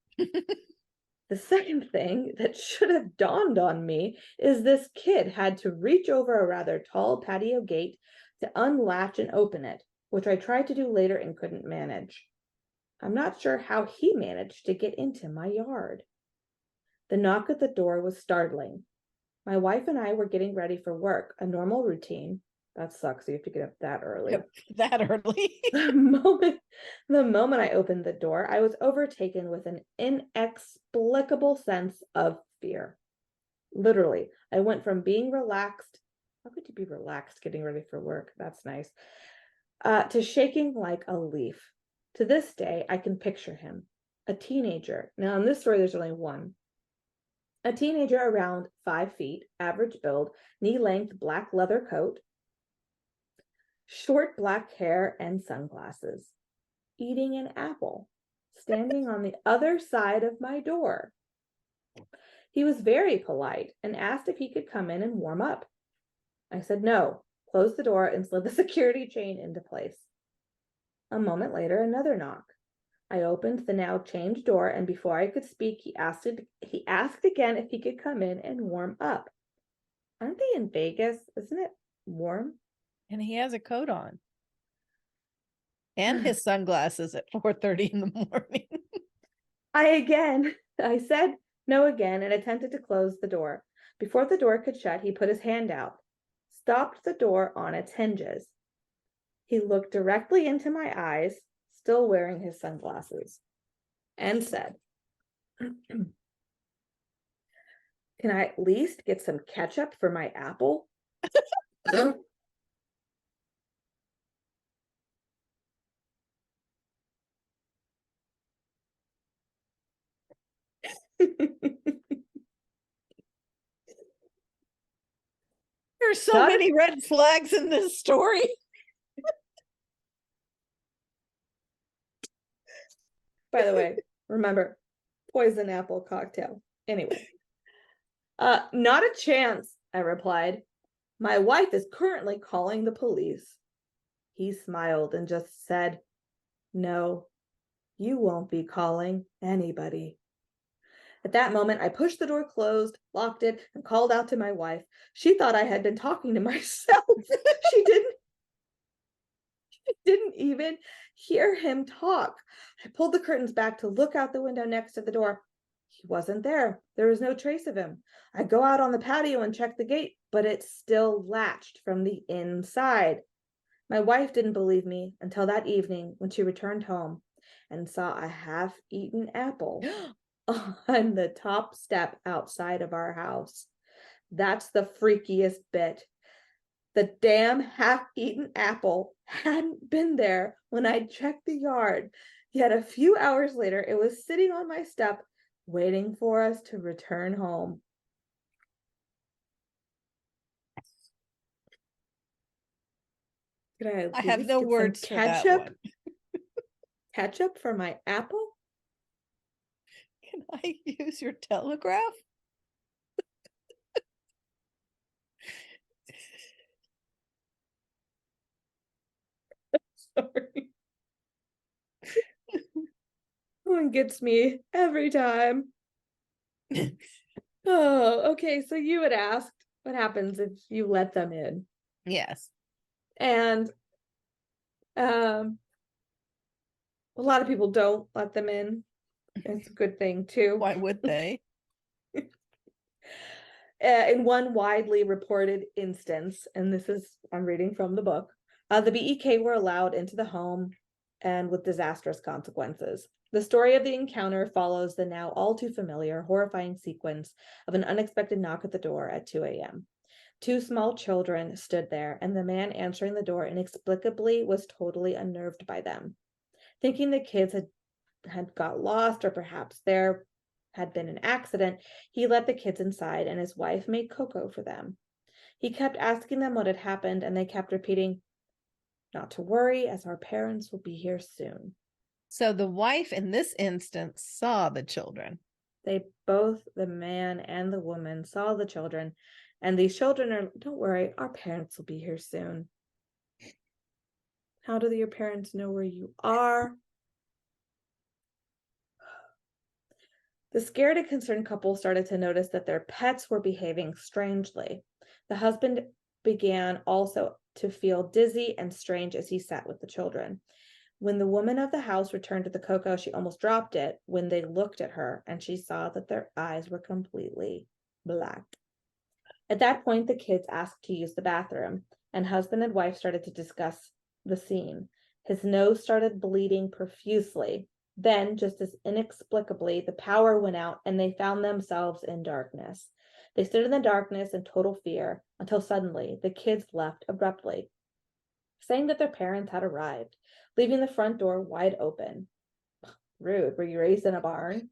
The second thing that should have dawned on me is this kid had to reach over a rather tall patio gate to unlatch and open it, which I tried to do later and couldn't manage. I'm not sure how he managed to get into my yard. The knock at the door was startling. My wife and I were getting ready for work, a normal routine. That sucks. You have to get up that early. Yep, that early. The moment I opened the door, I was overtaken with an inexplicable sense of fear. Literally, I went from being relaxed. How could you be relaxed getting ready for work? That's nice. To shaking like a leaf. To this day, I can picture him, a teenager. Now, in this story, there's only one. A teenager around 5 feet, average build, knee-length black leather coat, short black hair, and sunglasses, eating an apple, standing on the other side of my door. He was very polite and asked if he could come in and warm up. I said no, closed the door, and slid the security chain into place. A moment later, another knock. I opened the now chained door, and before I could speak, he asked again if he could come in and warm up. Aren't they in Vegas? Isn't it warm? And he has a coat on. And his sunglasses at 4:30 in the morning. I said no again and attempted to close the door. Before the door could shut, he put his hand out, stopped the door on its hinges. He looked directly into my eyes, still wearing his sunglasses, and said, "Can I at least get some ketchup for my apple?" There's so many red flags in this story. By the way, remember, poison apple cocktail. Anyway. Not a chance, I replied. My wife is currently calling the police. He smiled and just said, no, you won't be calling anybody. At that moment, I pushed the door closed, locked it, and called out to my wife. She thought I had been talking to myself. She didn't even hear him talk. I pulled the curtains back to look out the window next to the door. He wasn't there. There was no trace of him. I go out on the patio and check the gate, but it's still latched from the inside. My wife didn't believe me until that evening when she returned home and saw a half-eaten apple on the top step outside of our house. That's the freakiest bit. The damn half-eaten apple hadn't been there when I checked the yard. Yet a few hours later, it was sitting on my step, waiting for us to return home. Could I have no words for that ketchup? one. Ketchup for my apple? Can I use your telegraph? Sorry. One gets me every time. Oh, okay. So you had asked what happens if you let them in. Yes. And a lot of people don't let them in. It's a good thing too. Why would they? In one widely reported instance, and this is, I'm reading from the book, the BEK were allowed into the home and with disastrous consequences. The story of the encounter follows the now all too familiar, horrifying sequence of an unexpected knock at the door at 2 a.m. Two small children stood there, and the man answering the door inexplicably was totally unnerved by them. Thinking the kids had got lost, or perhaps there had been an accident, he let the kids inside, and his wife made cocoa for them. He kept asking them what had happened, and they kept repeating, "Not to worry, as our parents will be here soon." So the wife in this instance saw the children. They both, the man and the woman, saw the children, and these children are, "Don't worry, our parents will be here soon." How do your parents know where you are? The scared and concerned couple started to notice that their pets were behaving strangely. The husband began also to feel dizzy and strange as he sat with the children. When the woman of the house returned to the cocoa, she almost dropped it when they looked at her, and she saw that their eyes were completely black. At that point, the kids asked to use the bathroom, and husband and wife started to discuss the scene. His nose started bleeding profusely. Then, just as inexplicably, the power went out and they found themselves in darkness. They stood in the darkness in total fear until suddenly the kids left abruptly, saying that their parents had arrived, leaving the front door wide open. Rude. Were you raised in a barn?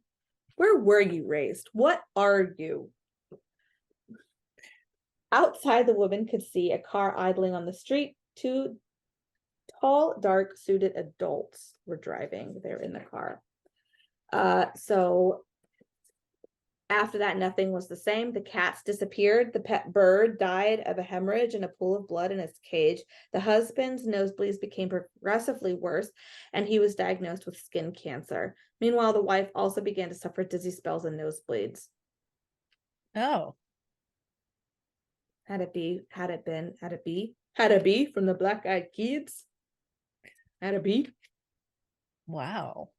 Where were you raised? What are you? Outside, the woman could see a car idling on the street. Two tall, dark suited adults were driving. They were in the car. So after that, nothing was the same. The cats disappeared. The pet bird died of a hemorrhage and a pool of blood in its cage. The husband's nosebleeds became progressively worse, and he was diagnosed with skin cancer. Meanwhile, the wife also began to suffer dizzy spells and nosebleeds. Oh. Had it be from the Black-Eyed Kids? Had it be? Wow.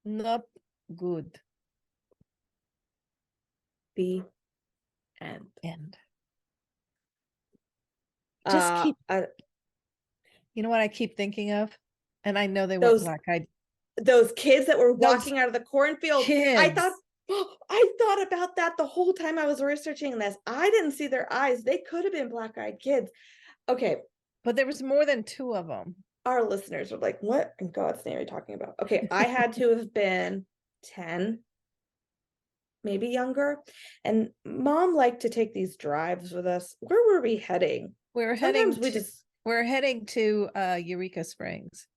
Not good. The end. Just keep you know what I keep thinking of? And I know they weren't black-eyed. Those kids that were walking out of the cornfield. Kids. I thought about that the whole time I was researching this. I didn't see their eyes. They could have been black-eyed kids. Okay. But there was more than two of them. Our listeners are like, what in God's name are you talking about? Okay, I had to have been 10, maybe younger. And mom liked to take these drives with us. Where were we heading? We're heading to Eureka Springs.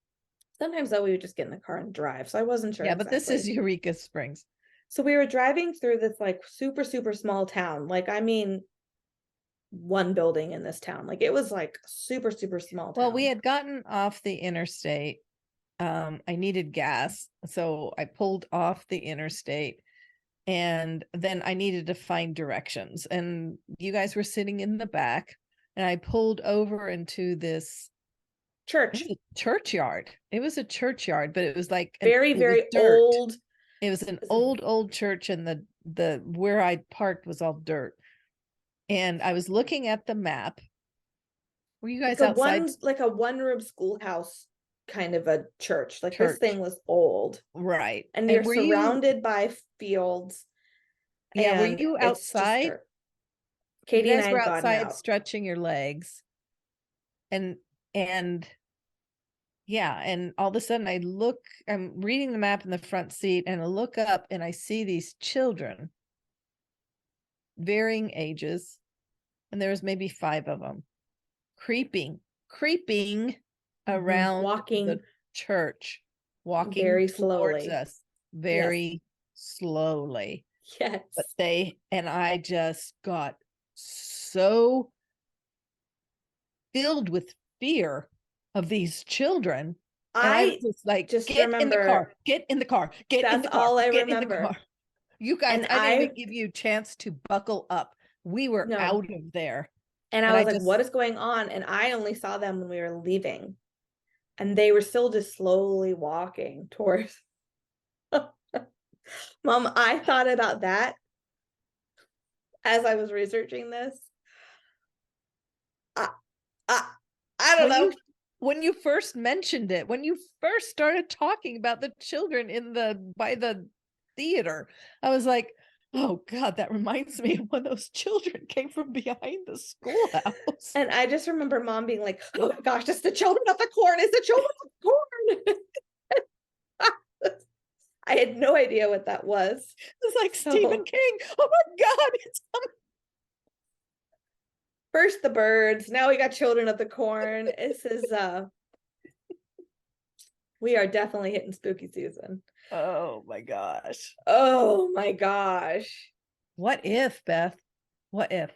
Sometimes though we would just get in the car and drive. So I wasn't sure. Yeah, but this is Eureka Springs. So we were driving through this like super, super small town. Like, I mean, one building in this town. Like, it was like super, super small town. Well, we had gotten off the interstate I needed gas. So I pulled off the interstate, and then I needed to find directions. And you guys were sitting in the back, and I pulled over into this Church. churchyard. It was a churchyard, but it was like Very, it was very dirt. old. It was an old church, and the where I parked was all dirt. And I was looking at the map. Were you guys outside? Like a one-room schoolhouse kind of a church. Like this Church, thing was old. right? And you're And were you? surrounded by fields. Yeah, were And you it's just outside? dirt. You Katie and guys I were had gotten outside out. stretching your legs, and yeah, and all of a sudden I'm reading the map in the front seat, and I look up and I see these children, varying ages, and there was maybe 5 of them creeping around Walking the church, walking very towards slowly. us Yes. very slowly. Yes. But I just got so filled with fear of these children. And I was just like, just get in the remember car, get in the car, get in that's the car, all I get in the remember. car. You guys, And I didn't even give you a chance to buckle up. We were No. out of there. And I And was like, what is going on? And I only saw them when we were leaving. And they were still just slowly walking towards. Mom, I thought about that as I was researching this. I don't know. When you first mentioned it, when you first started talking about the children by the theater, I was like, oh God, that reminds me of when those children came from behind the schoolhouse. And I just remember Mom being like, oh my gosh, it's the children of the corn. It's the children of the corn. I had no idea what that was. It's like Stephen King. Oh my God, it's coming. First the birds, now we got children of the corn. This is we are definitely hitting spooky season. Oh my gosh. Oh my gosh. What if, Beth? What if?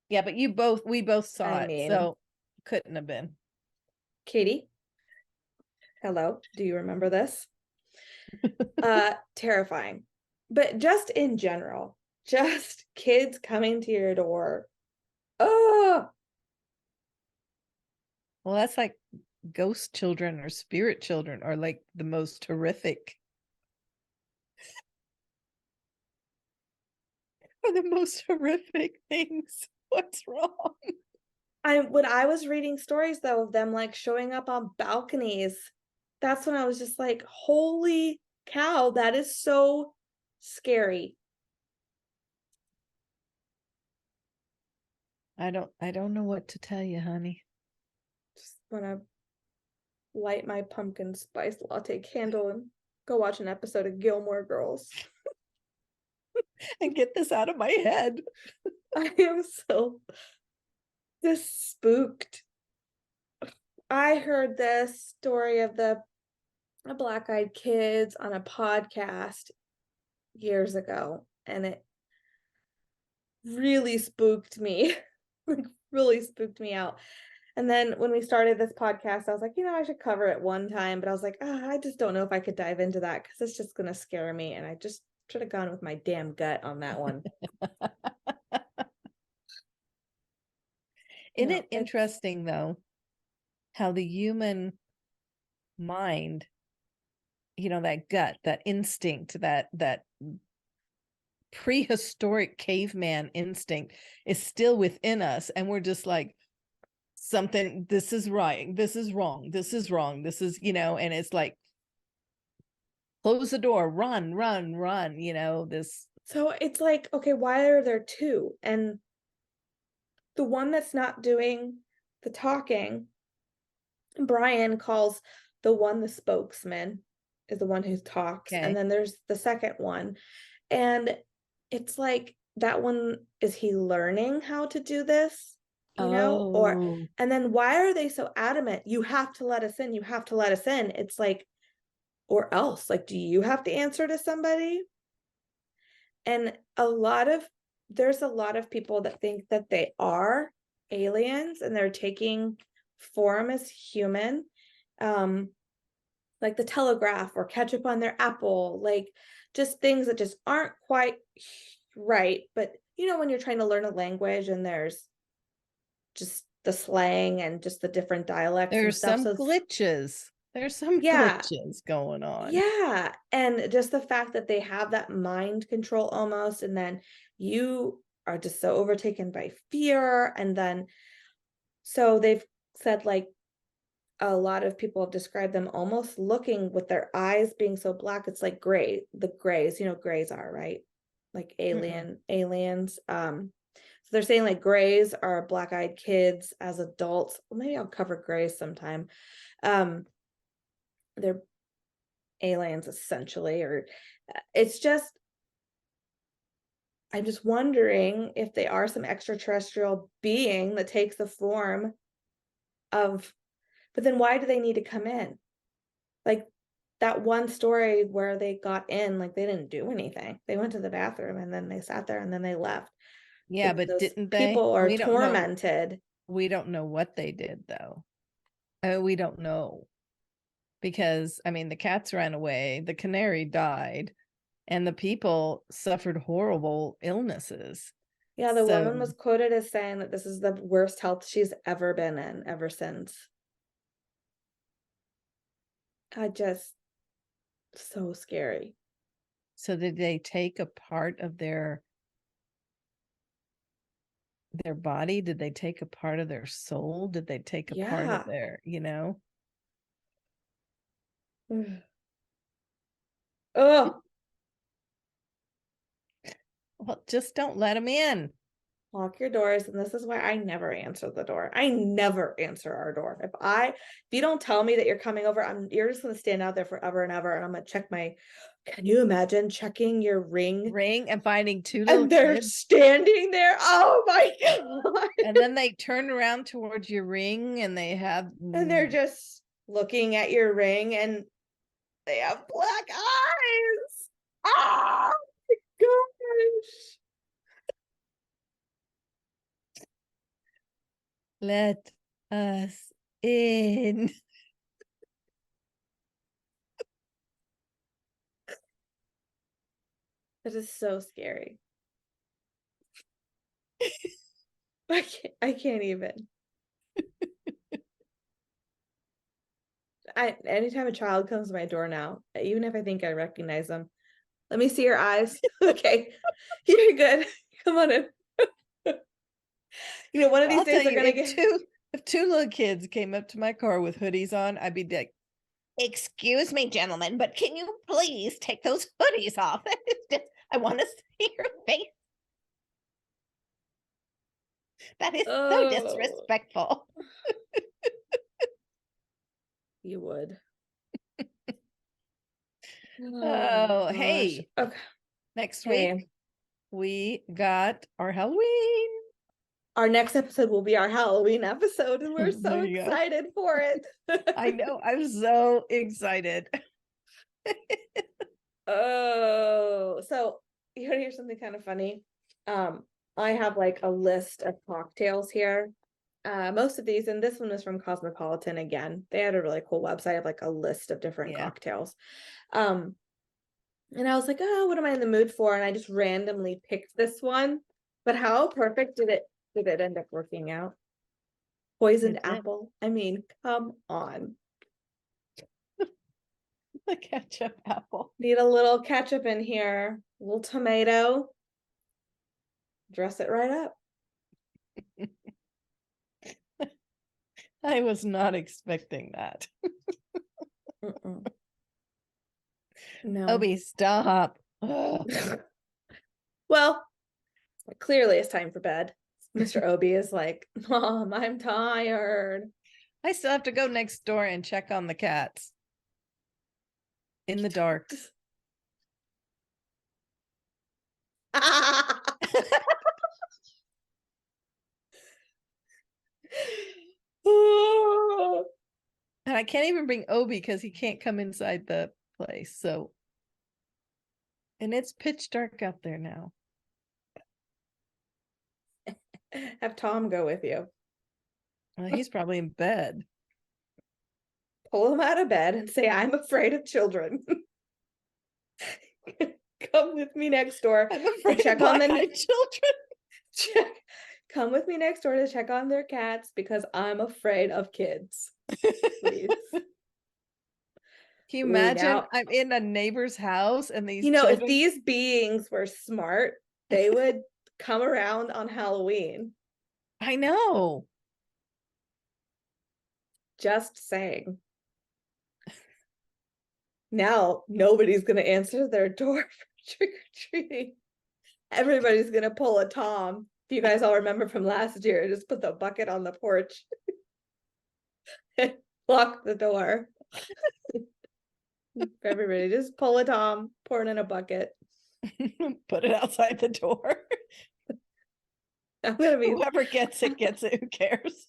Yeah, but we both saw it, so couldn't have been. Katie, hello, do you remember this? Terrifying. But just in general, just kids coming to your door. Oh, well, that's like ghost children or spirit children are like the most horrific. Are the most horrific things. What's wrong? When I was reading stories though of them like showing up on balconies, that's when I was just like, holy cow, that is so scary. I don't know what to tell you, honey. Just want to light my pumpkin spice latte candle and go watch an episode of Gilmore Girls and get this out of my head. I am so just spooked. I heard this story of the Black-Eyed Kids on a podcast years ago, and it really spooked me. Like really spooked me out. And then when we started this podcast, I was like, I should cover it one time, but I was like, I just don't know if I could dive into that because it's just gonna scare me. And I just should have gone with my damn gut on that one. Isn't it interesting though, how the human mind, that gut, that instinct, that prehistoric caveman instinct is still within us, and we're just like, something, this is right, this is wrong, this is wrong, this is, and it's like, close the door, run, this. So it's like, okay, why are there two? And the one that's not doing the talking, Brian calls the one the spokesman, is the one who talks. Okay. And then there's the second one. And it's like, that one, is he learning how to do this? Or, and then why are they so adamant? You have to let us in. You have to let us in. It's like, or else, like, do you have to answer to somebody? And there's a lot of people that think that they are aliens and they're taking form as human. like the Telegraph or Ketchup on their apple, like just things that just aren't quite right. But you know, when you're trying to learn a language and there's just the slang and just the different dialects and There's stuff. some So glitches. There's some yeah, glitches going on. yeah. And just the fact that they have that mind control almost, and then you are just so overtaken by fear. And then, so they've said like a lot of people have described them almost looking with their eyes being so black. It's like gray, the grays, you know, grays are right. Like aliens. So they're saying like grays are black-eyed kids as adults. Well, maybe I'll cover grays sometime. They're aliens essentially, or it's just, I'm just wondering if they are some extraterrestrial being that takes the form of, but then why do they need to come in? Like that one story where they got in, like they didn't do anything. They went to the bathroom and then they sat there and then they left. Yeah, But then but those didn't they? people are We don't know. tormented. We don't know what they did though. We don't know because I mean the cats ran away, the canary died, and the people suffered horrible illnesses. Yeah, the woman So was quoted as saying that this is the worst health she's ever been in ever since. I just, so scary. so did they take a part of their body? Did they take a part of their soul? Did they take a part of Yeah. their, you know? Oh, Well, just don't let them in. lock your doors. And this is why I never answer the door. I never answer our door. If you don't tell me that you're coming over, you're just gonna stand out there forever and ever. And I'm gonna check can you imagine checking your ring Ring and finding two little and they're kids. standing there? Oh my God. And then they turn around towards your ring and they have And they're just looking at your ring and they have black eyes. Oh my gosh. let us in. That is so scary. I can't even. Anytime a child comes to my door now, even if I think I recognize them, let me see your eyes. Okay, you're good. Come on in. You know, one of these I'll days tell they're you, gonna get. if two little kids came up to my car with hoodies on, I'd be like, "Excuse me, gentlemen, but can you please take those hoodies off? I want to see your face. That is so Oh, disrespectful." you would. Oh my Oh, gosh. hey, Okay. next Hey, week we got our Halloween. our next episode will be our Halloween episode, and we're so There you go. excited for it. I know. I'm so excited. Oh, so you want to hear something kind of funny? I have like a list of cocktails here. Most of these, and this one is from Cosmopolitan again. They had a really cool website of like a list of different Yeah. cocktails. And I was like, oh, what am I in the mood for? And I just randomly picked this one. But how perfect did it end up working out? Poisoned apple. I mean, come on. The ketchup apple. Need a little ketchup in here, a little tomato. Dress it right up. I was not expecting that. No. Obi, stop. Ugh. Well, clearly it's time for bed. Mr. Obi is like, Mom, I'm tired. I still have to go next door and check on the cats in the dark. And I can't even bring Obi because he can't come inside the place. So, and it's pitch dark out there now. Have Tom go with you. He's probably in bed. pull them out of bed and say, I'm afraid of children. Come with me next door. I'm afraid check of on the black-eyed children. check. Come with me next door to check on their cats because I'm afraid of kids. Please. Can you Ooh, imagine? now, I'm in a neighbor's house and these you know, if children. these beings were smart, they would come around on Halloween. I know. Just saying. Now nobody's gonna answer their door for trick-or-treating. Everybody's gonna pull a Tom. If you guys all remember from last year, just put the bucket on the porch. Lock the door. Everybody just pull a Tom, pour it in a bucket. Put it outside the door. I'm gonna be Whoever gets it, gets it. Who cares?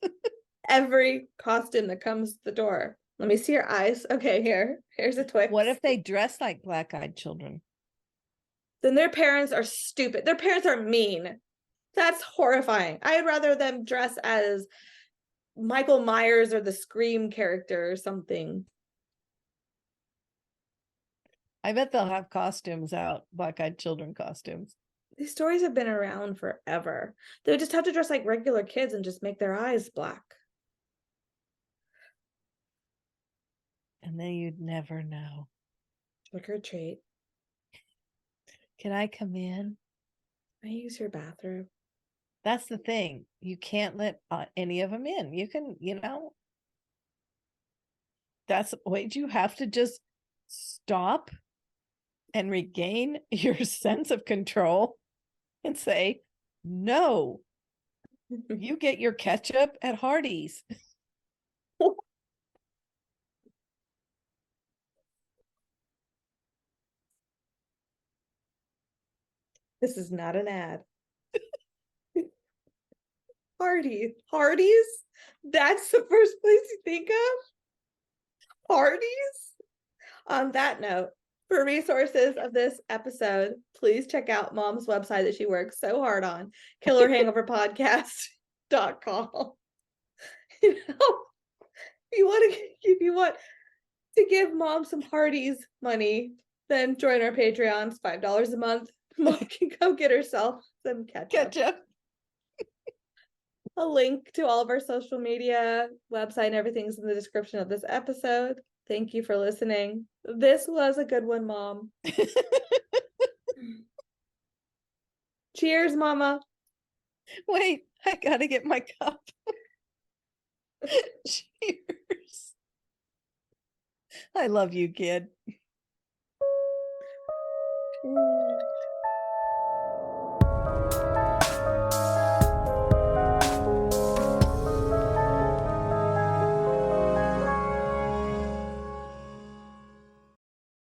every costume that comes to the door. Let me see your eyes. Okay, here's a Twix. What if they dress like black-eyed children? Then their parents are stupid. Their parents are mean. That's horrifying. I'd rather them dress as Michael Myers or the Scream character or something. I bet they'll have costumes out, black-eyed children costumes. These stories have been around forever. They would just have to dress like regular kids and just make their eyes black. And then you'd never know. Trick or treat. Can I come in? Can I use your bathroom? That's the thing. You can't let any of them in. You can, that's wait, you have to just stop and regain your sense of control and say, no, you get your ketchup at Hardees. This is not an ad. Hardees? That's the first place you think of? Hardees? On that note, for resources of this episode, please check out Mom's website that she works so hard on, killerhangoverpodcast.com. If you want to give Mom some Hardees money, then join our Patreon. It's $5 a month. Mom can go get herself some ketchup. A link to all of our social media, website, and everything's in the description of this episode. Thank you for listening. This was a good one, Mom. Cheers, Mama. Wait, I gotta get my cup. Cheers. I love you, kid.